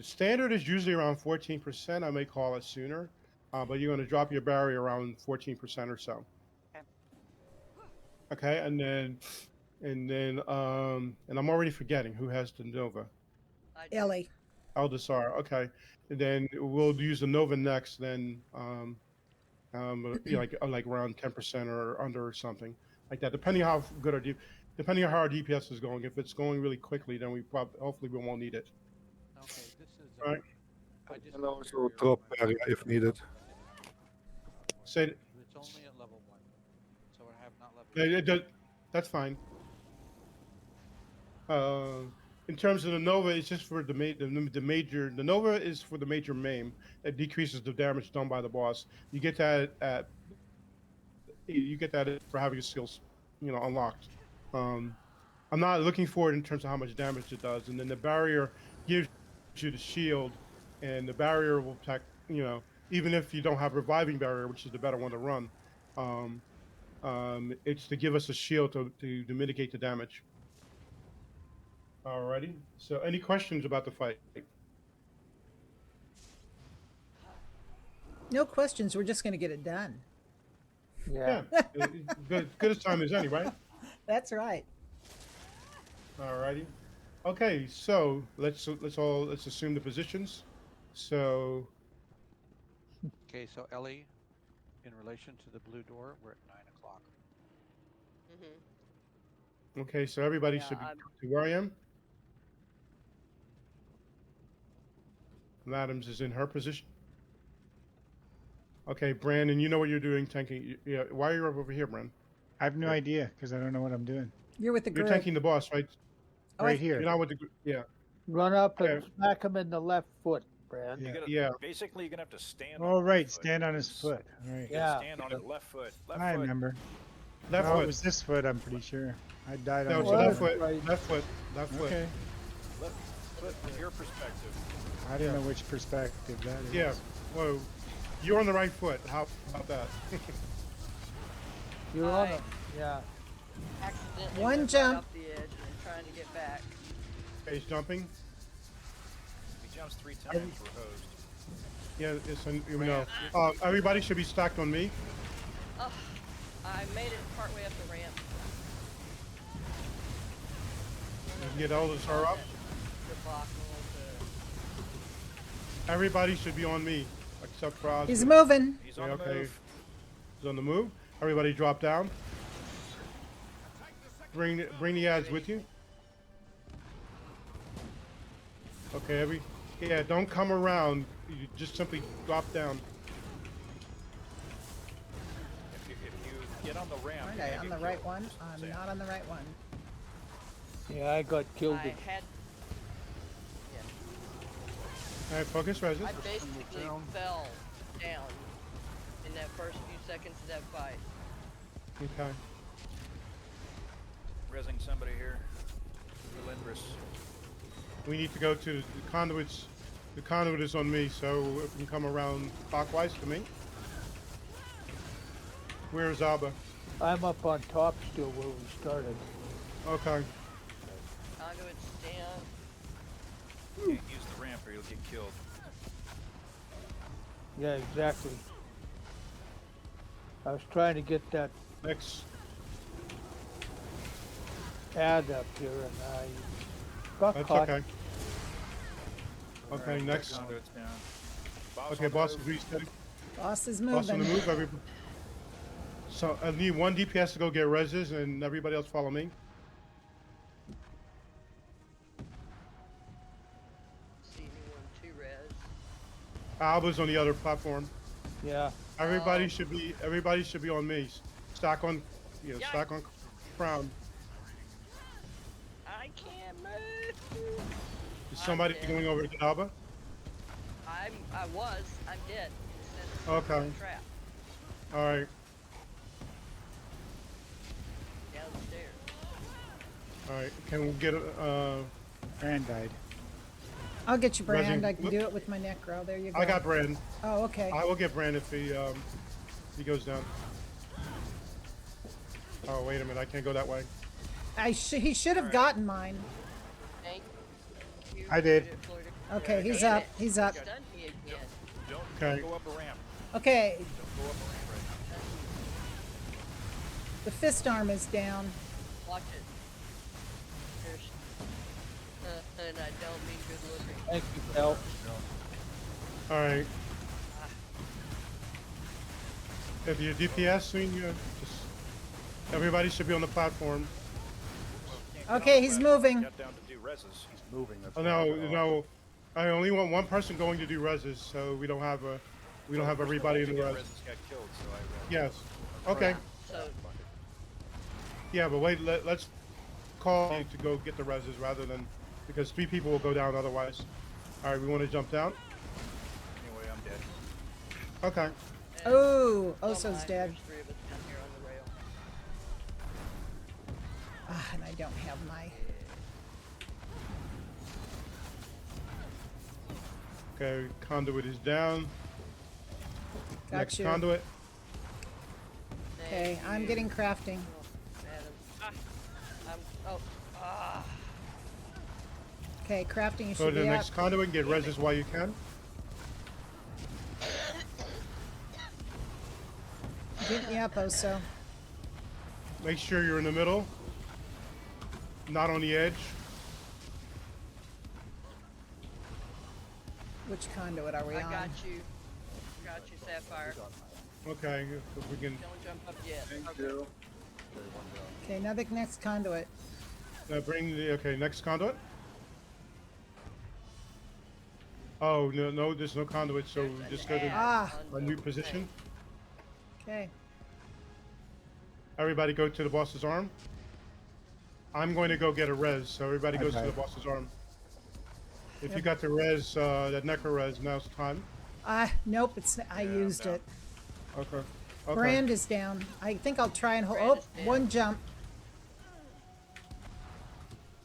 standard is usually around 14%. I may call it sooner, but you're going to drop your barrier around 14% or so. Okay. Okay, and then and I'm already forgetting who has the Nova. Ellie. Aldasar. Okay, and then we'll use the Nova next. Then like around 10% or under or something like that, depending how good depending on how our DPS is going. If it's going really quickly, then hopefully we won't need it. Okay, this is. All right. I just And also drop area if needed. Say It's only at level 1, so I have not leveled. that's fine. In terms of the Nova, it's just for the major. The Nova is for the major maim. It decreases the damage done by the boss. You get that for having your skills, unlocked. I'm not looking for it in terms of how much damage it does, and then the barrier gives you the shield, and the barrier will protect. Even if you don't have reviving barrier, which is the better one to run, it's to give us a shield to mitigate the damage. Alrighty. So, any questions about the fight? No questions. We're just going to get it done. Yeah. Good as time as any, right? That's right. Alrighty. Okay, so let's assume the positions. So. Okay, so Ellie, in relation to the blue door, we're at 9 o'clock. Okay, so everybody should be to where I am. Adams is in her position. Okay, Brandon, you know what you're doing, tanking. Yeah, why are you over here, Brandon? I have no idea because I don't know what I'm doing. You're with the You're group. tanking the boss, right? Right here. You're not with the yeah. Run up and smack him in the left foot, Brad. Yeah. Basically, you're gonna have to stand. Oh, right, stand on his foot. All right. Yeah. Stand on it, left foot. I remember. Left Oh, foot. it was this foot, I'm pretty sure. I died No, on it's the left other foot. one. Left foot. Left foot. Okay. Left foot from your perspective. I don't know which perspective that is. Yeah. Whoa. You're on the right foot. How about that? You're on it. Yeah. Accidentally One went jump. right off the edge and trying to get back. Okay, he's jumping. He jumps 3 times. We're hosed. Yeah, everybody should be stacked on me. Oh, I made it partway up the ramp. You can get Aldasar up. Debacle Everybody should be on me, except for Osgood. He's moving. He's on the move. He's on the move. Everybody drop down. Bring the ads with you. Okay, don't come around. You just simply drop down. If you get on the ramp. Okay, on the right one. I'm not on the right one. Yeah, I got killed. I had. All right, focus, Resin. I basically fell down in that first few seconds of that fight. Okay. Resing somebody here. Melindris. We need to go to the conduits. The conduit is on me, so it can come around clockwise to me. Where's Alba? I'm up on top still where we started. Okay. Conduits down. You can't use the ramp or you'll get killed. Yeah, exactly. I was trying to get that Next. ad up here and I got That's caught. okay. Okay, Right, next. conduit's down. Boss Okay, on the boss, move. please steady. Boss is Boss on the moving. move, everybody. So I need one DPS to go get reses, and everybody else follow me. See anyone to res? Alba's on the other platform. Yeah. Everybody should be on me. Stack on, stack on crown. I can't move. Is somebody going over to Alba? I'm dead. Okay. Trap All right. downstairs. All right. Can we get Brand died. I'll get you, Brand. Resin- I can do it with my necro. There you go. I got Brand. Oh, okay. I will get Brand if he goes down. Oh, wait a minute. I can't go that way. He should have gotten mine. Thank you. I did. Okay, he's up. He's up. Stunned me again. Okay. Don't go up a ramp. Okay, Don't go up a ramp right now. the fist arm is down. Watch it. There's, and I don't mean good looking. Thank you, Kel. All right. If you're DPS, just everybody should be on the platform. Okay, he's moving. Got down to do reses. He's moving. That's Oh no. I only want one person going to do reses, so we don't have everybody in the res. Reses got killed, so I Yes. Okay. So Yeah, but wait. Let's call you to go get the reses rather than because 3 people will go down otherwise. All right, we want to jump down. Anyway, I'm dead. Okay. Oh, Oso's dead. There's 3 of us down here on the rail. Ah, and I don't have my. Okay, conduit is down. Got Next you. conduit. Okay, I'm getting crafting. Okay, crafting. You Go should to the be up. next conduit and get reses while you can. Get me up, Oso. Make sure you're in the middle, not on the edge. Which conduit are we I on? got you. Got you, Sapphire. Okay, if we can Don't jump up yet. Thank Okay. you. Okay, now the next conduit. bring the next conduit. Oh no, there's no conduit, so just go to a new position. Okay. Everybody go to the boss's arm. I'm going to go get a res, so everybody goes to Okay. the boss's arm. If you Yep. got the res, that necro res, now's the time. Nope, I used it. Okay. Brand is down. I think I'll try and hold. Brand is Oh, down. one jump.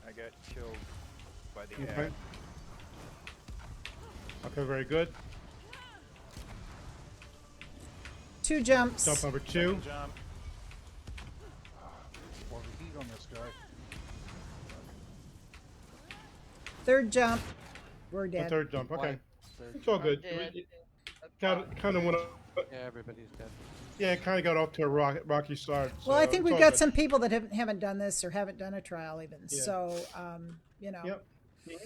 I got killed by the Okay. ad. Okay, very good. 2 jumps. Jump number 2. Second jump. More the heat on this guy. 3rd jump. We're The dead. 3rd jump. Okay. White. It's all good. Dead. Kind of went. Yeah, everybody's dead. Yeah, it kind of got off to a rocky start. Well, I so think it's we've all got good. some people that haven't done this or haven't done a trial even. Yeah. So, you know. Yep. Yeah,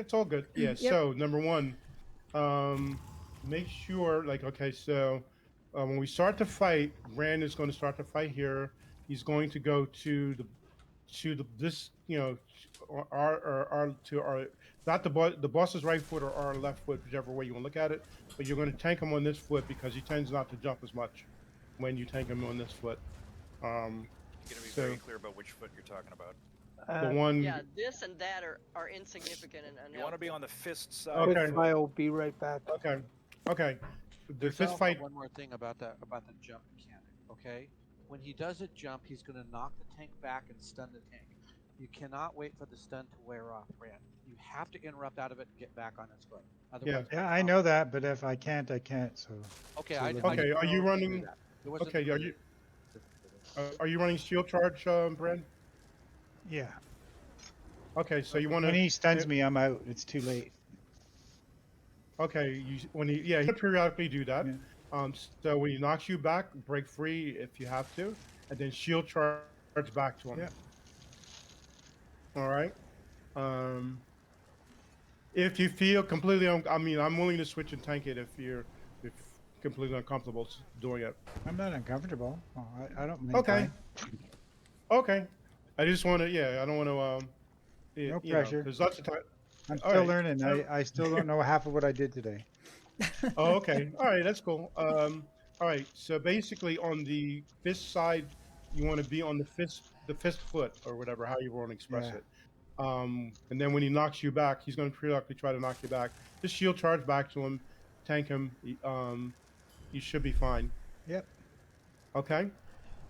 it's all good. Yeah. Yep. So number 1, make sure so when we start to fight, Rand is going to start to fight here. He's going to go to this our not the boss's right foot or our left foot, whichever way you want to look at it. But you're going to tank him on this foot because he tends not to jump as much when you tank him on this foot. You're gonna be So- very clear about which foot you're talking about. The one. Yeah, this and that are insignificant and unhelpful. You want to be on the fist side. Okay. I'll be right back. Okay. Okay. The There's fist also fight. one more thing about the jump mechanic. Okay, when he does a jump, he's going to knock the tank back and stun the tank. You cannot wait for the stun to wear off, Rand. You have to interrupt out of it and get back on its foot. Otherwise, Yeah, I know that, but if I can't, I can't. So. Okay, So I let I me- Okay, didn't are know you if running- knew that. It wasn't- Okay, are you running shield charge, Brand? Yeah. Okay, so you want to. When he stuns me, I'm out. It's too late. Okay, he'll periodically do that. Yeah. So when he knocks you back, break free if you have to, and then shield charge back to him. Yeah. All right. If you feel completely, I'm willing to switch and tank it if completely uncomfortable doing it. I'm not uncomfortable. Well, I don't mean Okay. fine. Okay. I just want to. Yeah, I don't want to. No pressure. Because lots of time. I'm All still right, learning. so- I still don't know half of what I did today. Oh, okay. All right, that's cool. All right. So basically, on the fist side, you want to be on the fist foot, or whatever, how you want to express Yeah. it. And then when he knocks you back, he's going to periodically try to knock you back. Just shield charge back to him, tank him. You should be fine. Yep. Okay.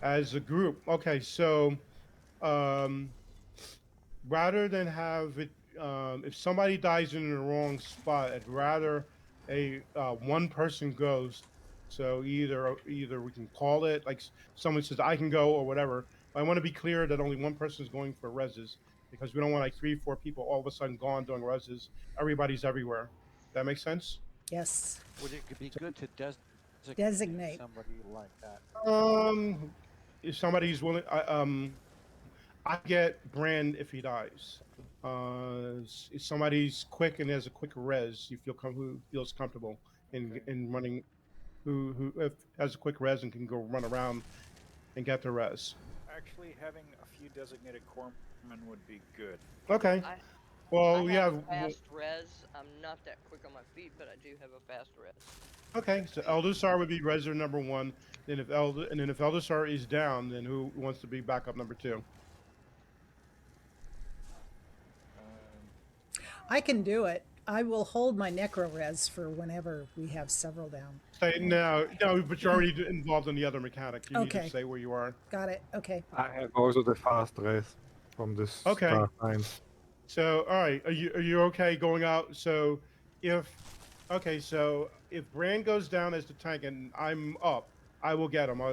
As a group. Okay. So, um, rather than have it, if somebody dies in the wrong spot, I'd rather a one person goes. So either we can call it like someone says I can go or whatever. But I want to be clear that only one person is going for reses because we don't want like 3-4 people all of a sudden gone doing reses. Everybody's everywhere. That makes sense. Yes. Would it be good to Designate. somebody like that? If somebody's willing, I get Brand if he dies. If somebody's quick and has a quick res, who feels comfortable in running, who if has a quick res and can go run around and get the res. Actually, having a few designated corpsmen would be good. Okay. I we have have. a fast res. I'm not that quick on my feet, but I do have a fast res. Okay, so Eldasar would be reser number 1. Then if Eldasar is down, then who wants to be backup number 2? I can do it. I will hold my necro res for whenever we have several down. No, but you're already involved in the other mechanic. You need Okay. to say where you are. Got it. Okay. I have also the fast race from this Okay. star signs. So, all right, are you okay going out? So, if Brand goes down as the tank and I'm up, I will get him. I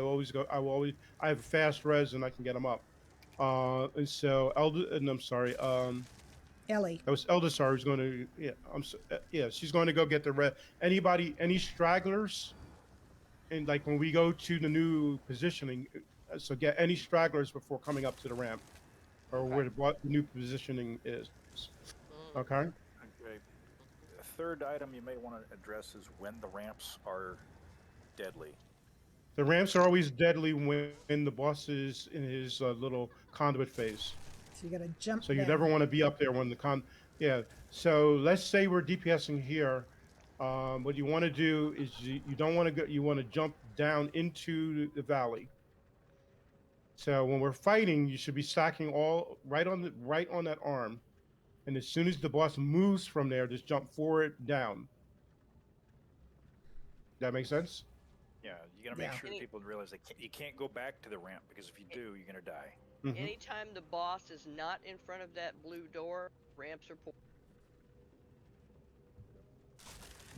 have fast res and I can get him up. And so I'm sorry. Ellie. That was Eldasar who's going to. She's going to go get the red. Any stragglers? And like when we go to the new positioning, so get any stragglers before coming up to the ramp, or what the new positioning is. Okay. Okay. A third item you may want to address is when the ramps are deadly. The ramps are always deadly when the boss is in his little conduit phase. So you got to jump. So you down. never want to be up there when the Yeah. So let's say we're DPSing here. What you want to do is you don't want to go. You want to jump down into the valley. So when we're fighting, you should be stacking all right on that arm, and as soon as the boss moves from there, just jump forward down. That make sense? Yeah, you gotta make sure that people realize you can't go back to the ramp because if you do, you're gonna die. Mm-hmm. Anytime the boss is not in front of that blue door, ramps are pulled.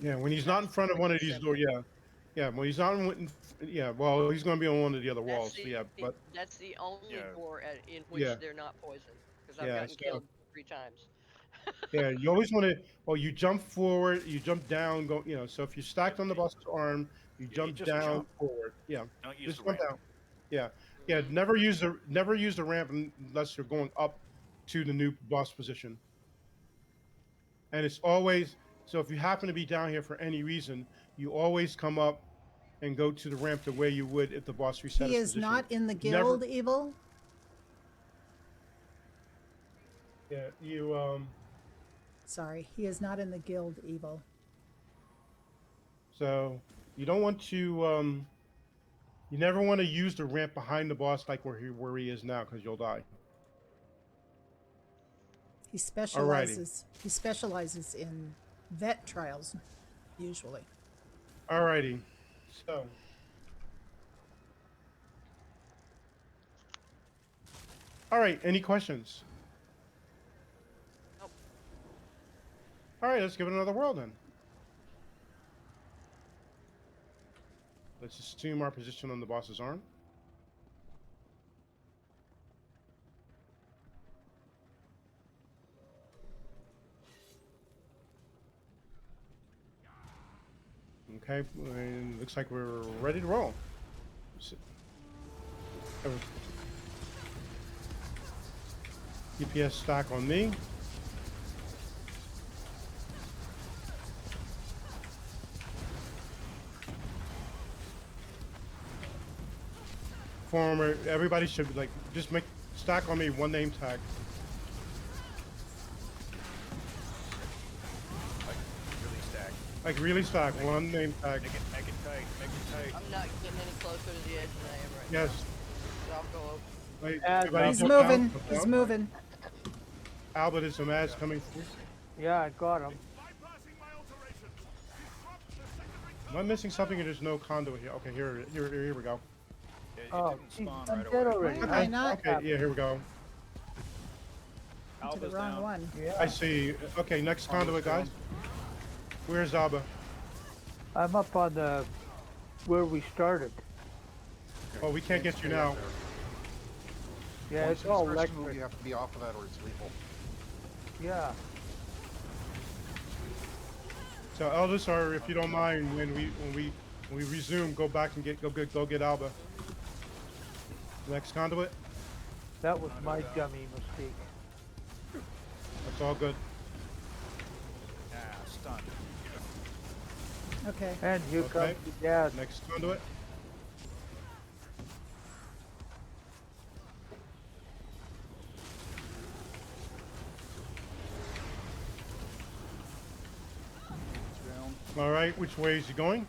Yeah, when he's not in front of one of these doors, yeah. When he's not well, he's going to be on one of the other walls. But that's the only door in which they're not poisoned because I've gotten killed 3 times. Yeah, you always want to. Well, you jump forward, you jump down. So if you're stacked on the boss's arm, you jump down forward. Yeah, don't use just the jump ramp. down. Yeah. Never use the ramp unless you're going up to the new boss position. And it's always so if you happen to be down here for any reason, you always come up and go to the ramp the way you would if the boss reset. He is position. not in the guild, Evil. Yeah, you. Sorry, he is not in the guild, Evil. So you don't want to. You never want to use the ramp behind the boss like where he is now, because you'll die. He specializes. Alrighty. He specializes in vet trials, usually. Alrighty, so. All right. Any questions? Nope. All right. Let's give it another whirl then. Let's assume our position on the boss's arm. Okay, and looks like we're ready to roll. DPS stack on me. platformer. Everybody should like just make stack on me one name tag. Really stacked. Like really stack one name tag. Make it tight. Make it tight. I'm not getting any closer to the edge than I am right Yes. now. So I'll go over. Wait, Ad, everybody He's jump moving. down, jump He's down. moving. Albert is some ads coming through. Yeah, I got him. Am I missing something or there's no conduit here? Okay, here we go. It Oh, didn't geez, spawn I'm right dead away. already. Am I not? Okay, yeah, here we go. To the Alba's wrong down. one. Yeah. I see. Okay, next conduit, guys. Where's Alba? I'm up on the where we started. Oh, we can't get you now. Yeah, Once it's you all start to move, electric. you have to be off of that or it's lethal. Yeah. So Elders, or if you don't mind, when we resume, go back and go get Alba. Next conduit. That was my dummy mistake. That's all good. Ah, stunned. Okay. And here Okay. comes the dad. Next conduit. All right, which way is he going?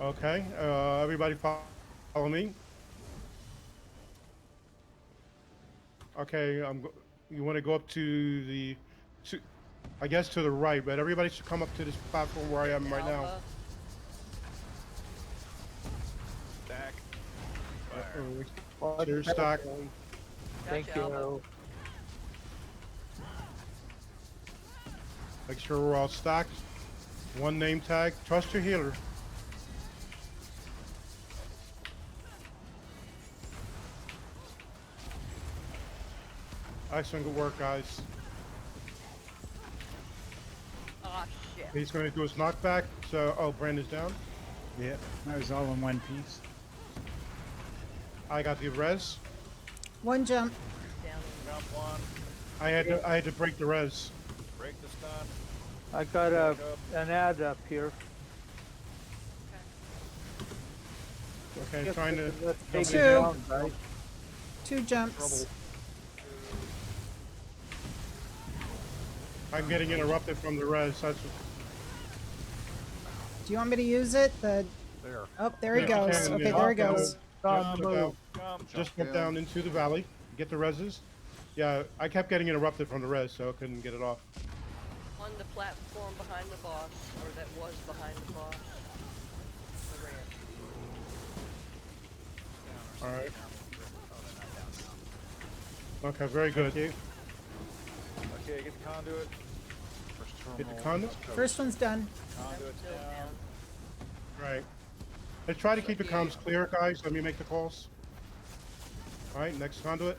Okay, everybody follow me. Okay, you want to go up to the, I guess to the right, but everybody should come up to this platform where I am right now. Stack. Oh, Here's stack. Thank Gotcha, Alba. you. Make sure we're all stacked. One name tag. Trust your healer. Excellent, good work, guys. Oh shit. He's going to do his knockback. So, oh, Brandon's down. Yeah, that was all in one piece. I got the res. One jump. Down. Jump one. I had to break the res. Break the stun. I got an ad up here. Okay, Just trying to. let's take Two. it down, guys. 2 jumps. I'm getting interrupted from the res. That's Do you want me to use it? The There. Oh, there he Yeah, you goes. can, Okay, yeah. there he goes. Jump Move. down. Jump. Just went down into the valley. Get the reses. Yeah, I kept getting interrupted from the res, so I couldn't get it off. On the platform behind the boss, or that was behind the boss. The ramp. All right. Okay, very good. Okay, get the conduit. First Hit the terminal, conduit. let's go. First one's done. Conduit's Still down. down. Right. Let's try to keep the comms clear, guys. Let me make the calls. All right, next conduit.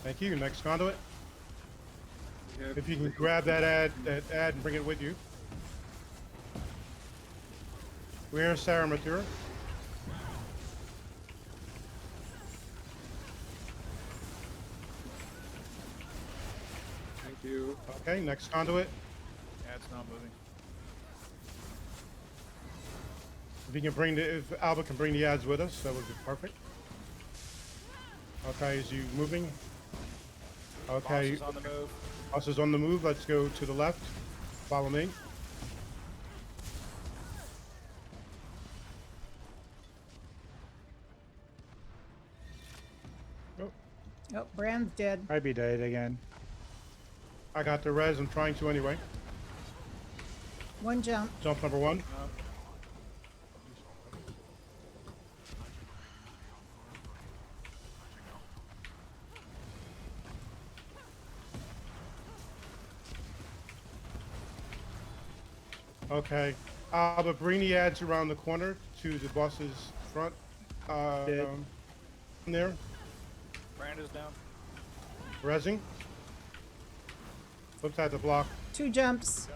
Thank you. Next conduit. If you can grab that ad and bring it with you. We're Sarah Matura. Thank you. Okay, next conduit. Ad's not moving. If you can bring if Albert can bring the ads with us, that would be perfect. Okay, is you moving? Okay, Boss is on the move. us is on the move. Let's go to the left. Follow me. Oh, Brand's dead. Probably died again. I got the res. I'm trying to anyway. 1 jump. Jump number 1. Okay. But bring the ads around the corner to the boss's front. There. Brand is down. Resing. Looks at the block. 2 jumps.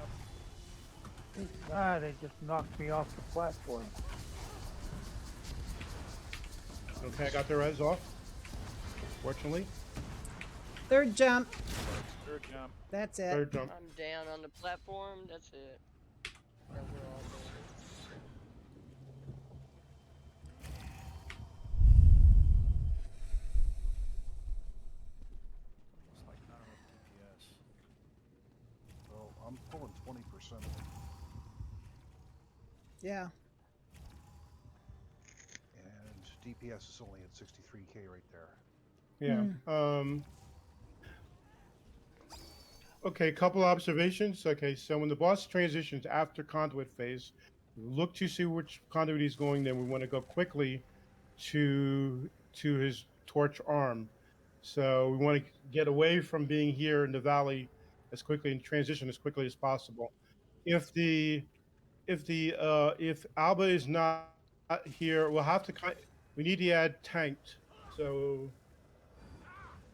Ah, they just knocked me off the platform. Okay, I got the res off. Fortunately. 3rd jump. Third jump. That's it. Third jump. I'm down on the platform. That's it. That we're all doing. It's like not enough DPS. Well, I'm pulling 20% of it. Yeah. And DPS is only at 63k right there. Yeah. Okay, couple observations. Okay, so when the boss transitions after conduit phase, look to see which conduit he's going. Then we want to go quickly to his torch arm. So we want to get away from being here in the valley as quickly and transition as quickly as possible. If Alba is not here, we'll have to. We need to add tanked. So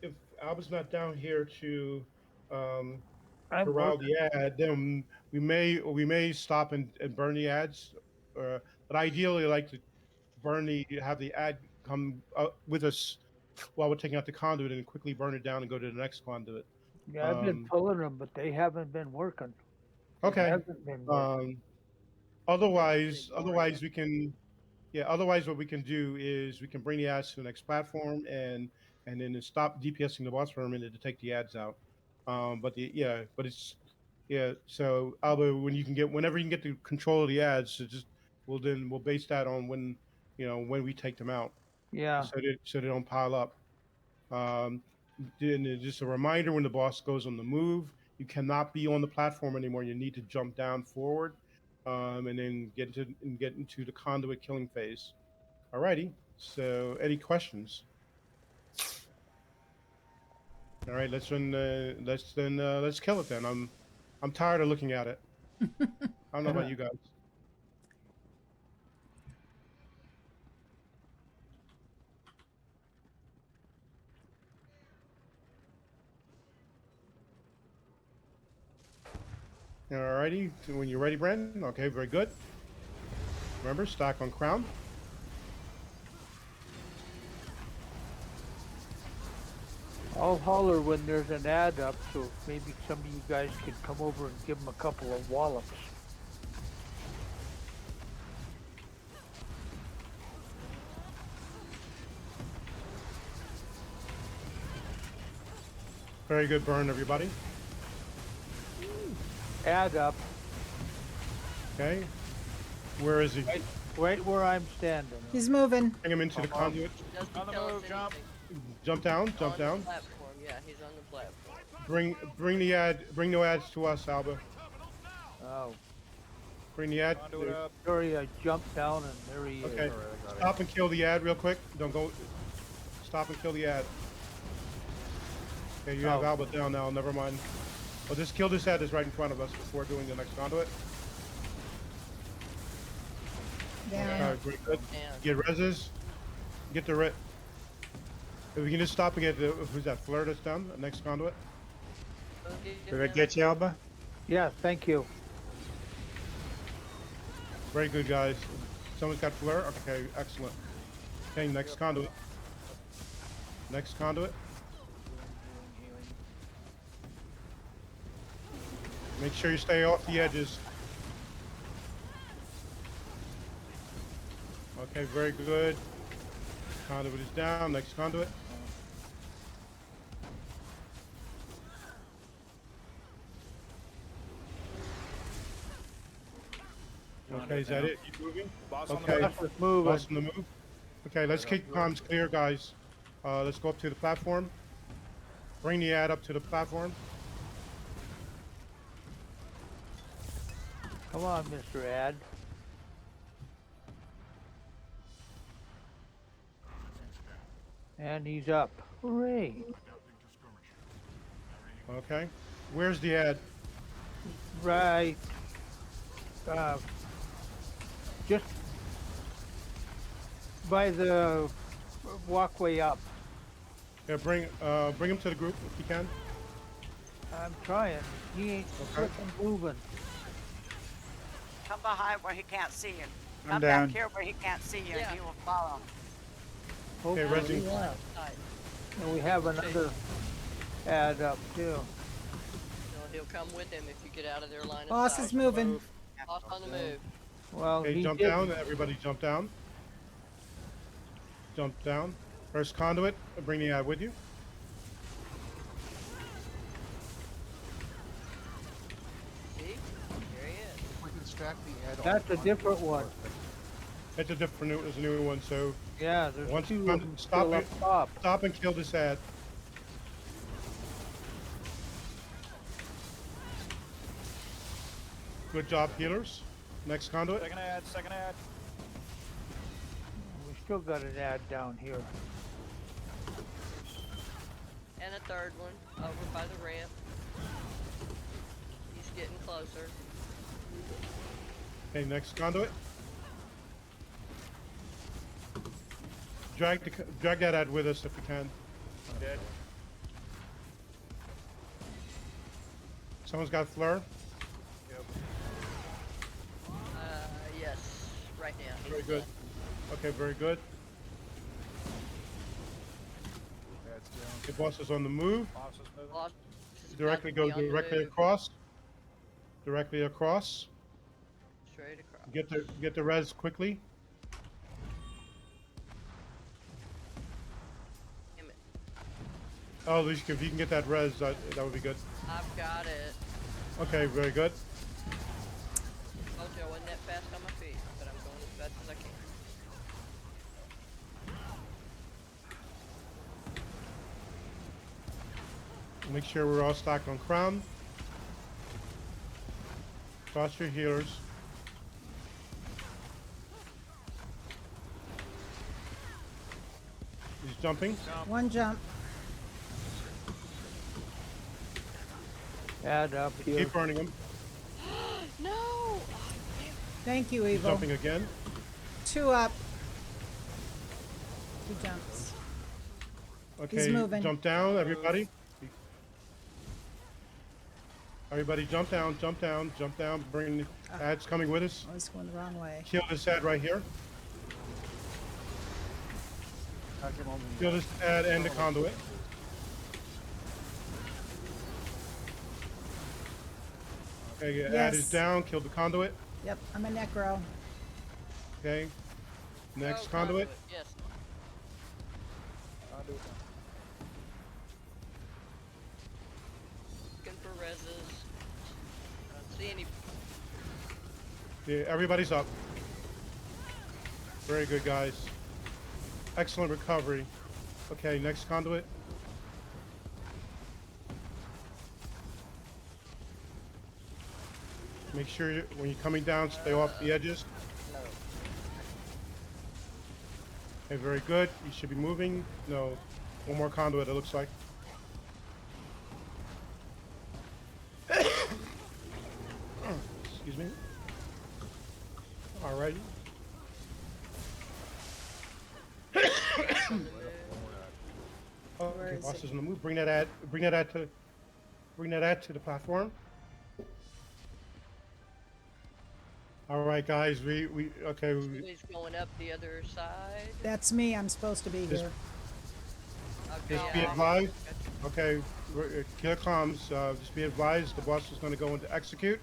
if Alba's not down here to corral the ad, then we may stop and burn the ads. But ideally, I like to have the ad come with us while we're taking out the conduit and quickly burn it down and go to the next conduit. Yeah, I've been pulling them, but they haven't been working. Okay. It hasn't been working. Otherwise we can. Yeah. Otherwise, what we can do is we can bring the ads to the next platform and then stop DPSing the boss for a minute to take the ads out. But it's So Alba, whenever you can get the control of the ads, we'll base that on when we take them out. Yeah. So they don't pile up. Then just a reminder: when the boss goes on the move, you cannot be on the platform anymore. You need to jump down forward, and then get into the conduit killing phase. Alrighty. So, any questions? All right, let's kill it then. I'm tired of looking at it. I don't know about you guys. Alrighty, so when you're ready, Brandon. Okay, very good. Remember, stack on crown. I'll holler when there's an ad up, so maybe some of you guys can come over and give them a couple of wallops. Very good burn, everybody. Ad up. Okay. Where is he? Right where I'm standing. He's moving. Bring him into the conduit. On the move, jump. Jump down. On the platform. Yeah, he's on the platform. Bring the ads to us, Alba. Oh. Bring the ad. Sorry, I jumped down and there he is. Okay. Stop and kill the ad real quick. Don't go. Stop and kill the ad. Okay, you have Alba down now. Never mind. Well, just kill this ad that's right in front of us before doing the next conduit. Down. Very good. Get reses. Get the res. If we can just stop and get who's that? Fleur that's down. The next conduit. Did I get you, Alba? Yeah, thank you. Very good, guys. Someone's got Fleur? Okay, excellent. Okay, next conduit. Next conduit. Make sure you stay off the edges. Okay, very good. Conduit is down. Next conduit. Okay, is that it? Keep moving? Okay, boss on the move. Okay, let's keep comms clear, guys. Let's go up to the platform. Bring the ad up to the platform. Come on, Mr. Ad. And he's up. Hooray. Okay. Where's the ad? Right. Just by the walkway up. Yeah, bring him to the group if you can. I'm trying. He ain't flipping moving. Come behind where he can't see you. I'm Come down. back here where he can't see you, and he will follow. Okay, Hopefully, Reggie. yeah. And we have another ad up too. He'll come with him if you get out of their line of Boss sight. is moving. Boss on the move. Well, Okay, he jump did. down. Everybody jump down. Jump down. First conduit, bring the ad with you. See? There he is. We can stack the add-on. That's a different one. It's a different, it's a new one, so Yeah, there's once two you of them stop still it, up top. stop and kill this ad. Good job, healers. Next conduit. Second ad, second ad. We still got an ad down here. And a third one over by the ramp. He's getting closer. Okay, next conduit. Drag that ad with us if you can. Dead. Someone's got flare. Yep. Yes, right now. Very good. Okay, very good. Ad's down. The boss is on the move. Boss is moving. Boss is Directly about go to be on the directly move. across. Directly across. Straight across. Get the res quickly. Damn it. Oh, if you can get that res, that would be good. I've got it. Okay, very good. Told you I wasn't that fast on my feet, but I'm going as fast as I can. Make sure we're all stacked on crown. Toss your healers. He's jumping. One jump. Ad up here. Keep burning him. No! Oh, Thank you, He's Evil. jumping again. 2 up. 2 jumps. Okay, moving. jump down, everybody. Everybody jump down, jump down, jump down. Bring the ads coming with us. I was going the wrong way. Kill this ad right here. Attack him on the Kill this ad and the conduit. Okay, your ad is Yes. down. Kill the conduit. Yep, I'm a necro. Okay. Next oh, conduit. Yes. Looking for reses. I don't see any. Yeah, everybody's up. Very good, guys. Excellent recovery. Okay, next conduit. Make sure when you're coming down, stay off the edges. No. Okay, very good. You should be moving. No, one more conduit, it looks like. Excuse me. All right. Okay, boss is on the move. Bring that ad to the platform. All right, guys. Okay. He's going up the other side. That's me. I'm supposed to be This- here. Okay, Just be yeah. advised. Okay, here comes. Just be advised. The boss is going to go into execute.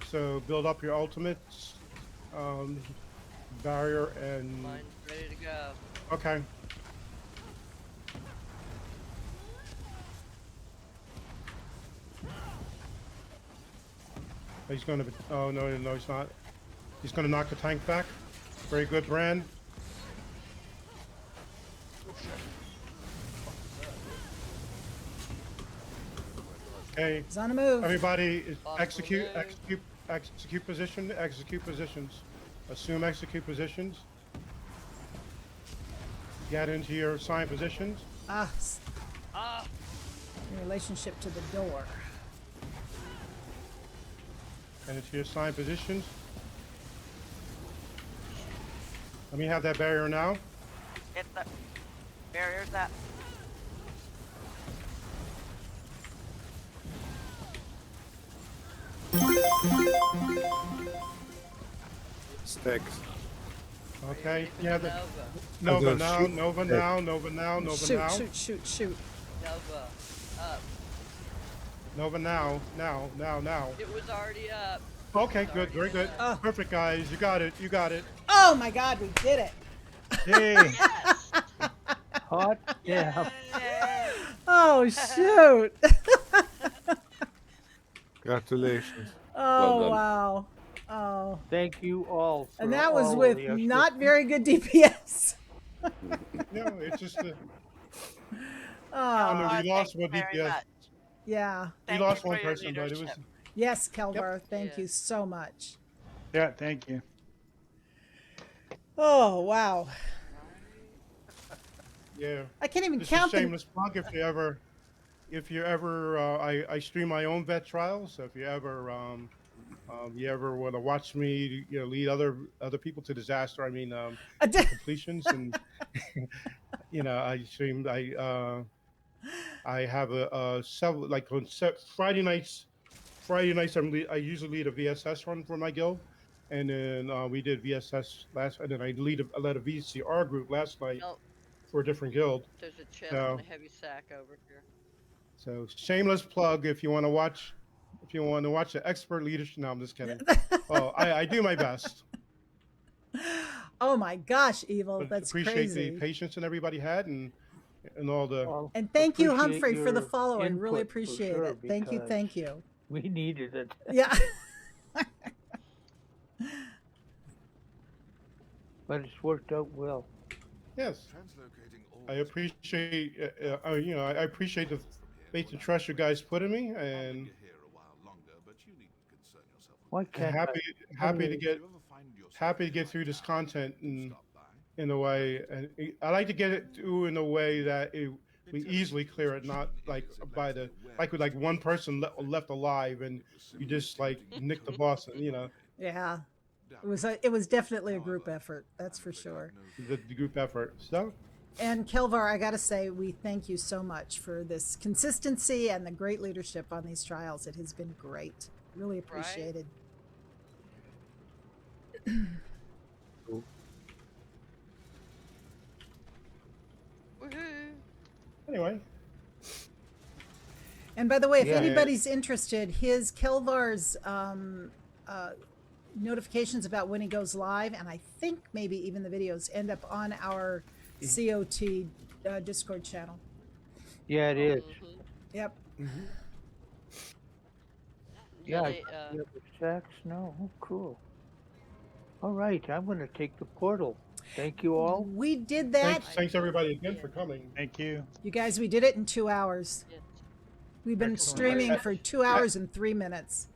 So build up your ultimates, barrier, and. Mine's ready to go. Okay. He's going to. Oh no, he's not. He's going to knock the tank back. Very good, Bran. Okay. He's on the move. Everybody is Boss execute, will move. execute position, execute positions. Assume execute positions. Get into your assigned positions. Ah, Ah! in relationship to the door. And into your assigned positions. Let me have that barrier now. Hit the barriers up. Sticks. Okay. Yeah. Nova. Nova now. shoot. Nova now. Nova now. Nova Shoot, now. shoot, shoot, shoot. Nova. Up. Nova, now. It was already up. Okay, good, very good. Oh. Perfect, guys. You got it. Oh my God, we did it! Yay! Yes. Hot damn. Yay. Oh shoot! Congratulations. Oh done. wow! Oh, Thank you all. and for that was all with the not assistance. very good DPS. No, it's just Oh, no, we Thank lost you one very DPS. much. yeah. We Thank lost you one for your person, but it was. leadership. Yes, Kelvar, thank Yeah. you so much. Yeah, thank you. Oh wow! Yeah. I can't even This count is them. shameless plug. If you ever, I stream my own vet trials. So if you ever, you ever want to watch me, lead other people to disaster. I mean, completions, and I stream. I have a several like on Friday nights. I usually lead a VSS run for my guild, and then we did VSS and then I led a VCR group last night Oh, for a different guild. there's a chest So, and a heavy sack over here. so shameless plug if you want to watch the expert leadership. No, I'm just kidding. Oh, I do my best. Oh my gosh, Evil, But that's appreciate crazy. the patience that everybody had and all the. Well, And thank you, appreciate Humphrey, for the your follow. I really input for appreciate sure, it. Thank you, because thank you. We needed it. Yeah. But it's worked out well. Yes, Translocating all I appreciate I appreciate the faith and trust you guys put in me, and You're here a while longer, but you needn't concern yourself. Why can't happy to get through this content in a way, and I like to get it through in a way that we easily clear it, not like with like one person left alive and you just like nick the boss, and Yeah. It was definitely a group effort, that's for sure. the group effort. So And Kelvar, I gotta say, we thank you so much for this consistency and the great leadership on these trials. It has been great. Really appreciated. Woohoo! anyway, And by the way, if Yeah. anybody's interested, his Kelvar's notifications about when he goes live, and I think maybe even the videos, end up on our COT Discord channel. Yeah, it is. Yep. Yeah, They, the sacks. No, oh, cool. All right, I'm going to take the portal. Thank you all. We did that. thanks everybody again for coming. Thank you. You guys, we did it in 2 hours. yes. We've been Excellent. streaming for 2 hours and 3 minutes.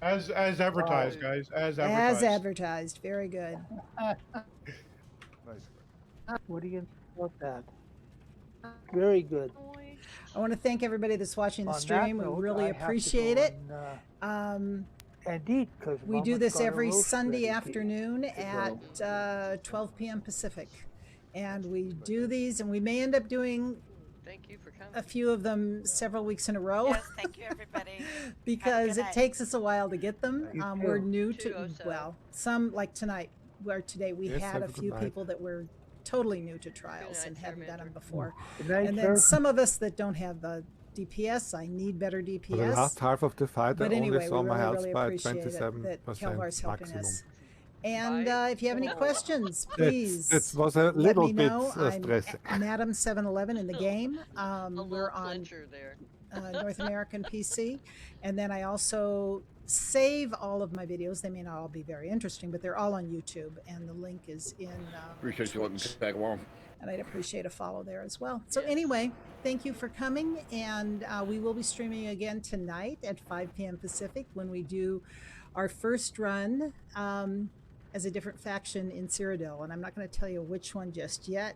As advertised, guys. As advertised. As advertised. Very good. Nice. What do you think about that? Very good. I want to thank everybody that's watching the On that stream. note, We really I have to appreciate go it. and, indeed, because We do this every Sunday afternoon at 12 p.m. Pacific. And we do these, and we may end up doing Thank you for coming. a few of them several weeks in a row. Yes, thank you, everybody. Because good it night. takes us a while to get them. You We're too. new to, 207. well, some like tonight, where today we Yes, had have a a good few night. people that were totally new to trials night, and hadn't done them Charmander. before. Good night, And sir. then some of us that don't have the DPS, I need better For the last DPS. half of the fight, But I anyway, only saw we my really, health really by appreciate it 27% that Kelvar's helping maximum. us. And Right. if you have any questions, please It was a let little me bit know. I'm stressing. Madam 711 in the game. A We're little on clincher there. North American PC. And then I also save all of my videos. They may not all be very interesting, but they're all on YouTube. And the link is in Appreciate you letting me tag along. and I'd appreciate a follow there as well. So anyway, thank you for coming. And we will be streaming again tonight at 5 p.m. Pacific when we do our first run as a different faction in Cyrodiil. And I'm not going to tell you which one just yet.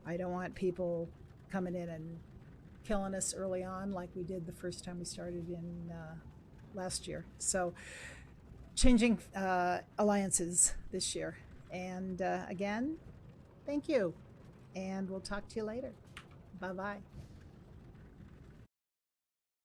I don't want people coming in and killing us early on like we did the first time we started in last year. So changing alliances this year. And again, thank you. And we'll talk to you later. Bye-bye.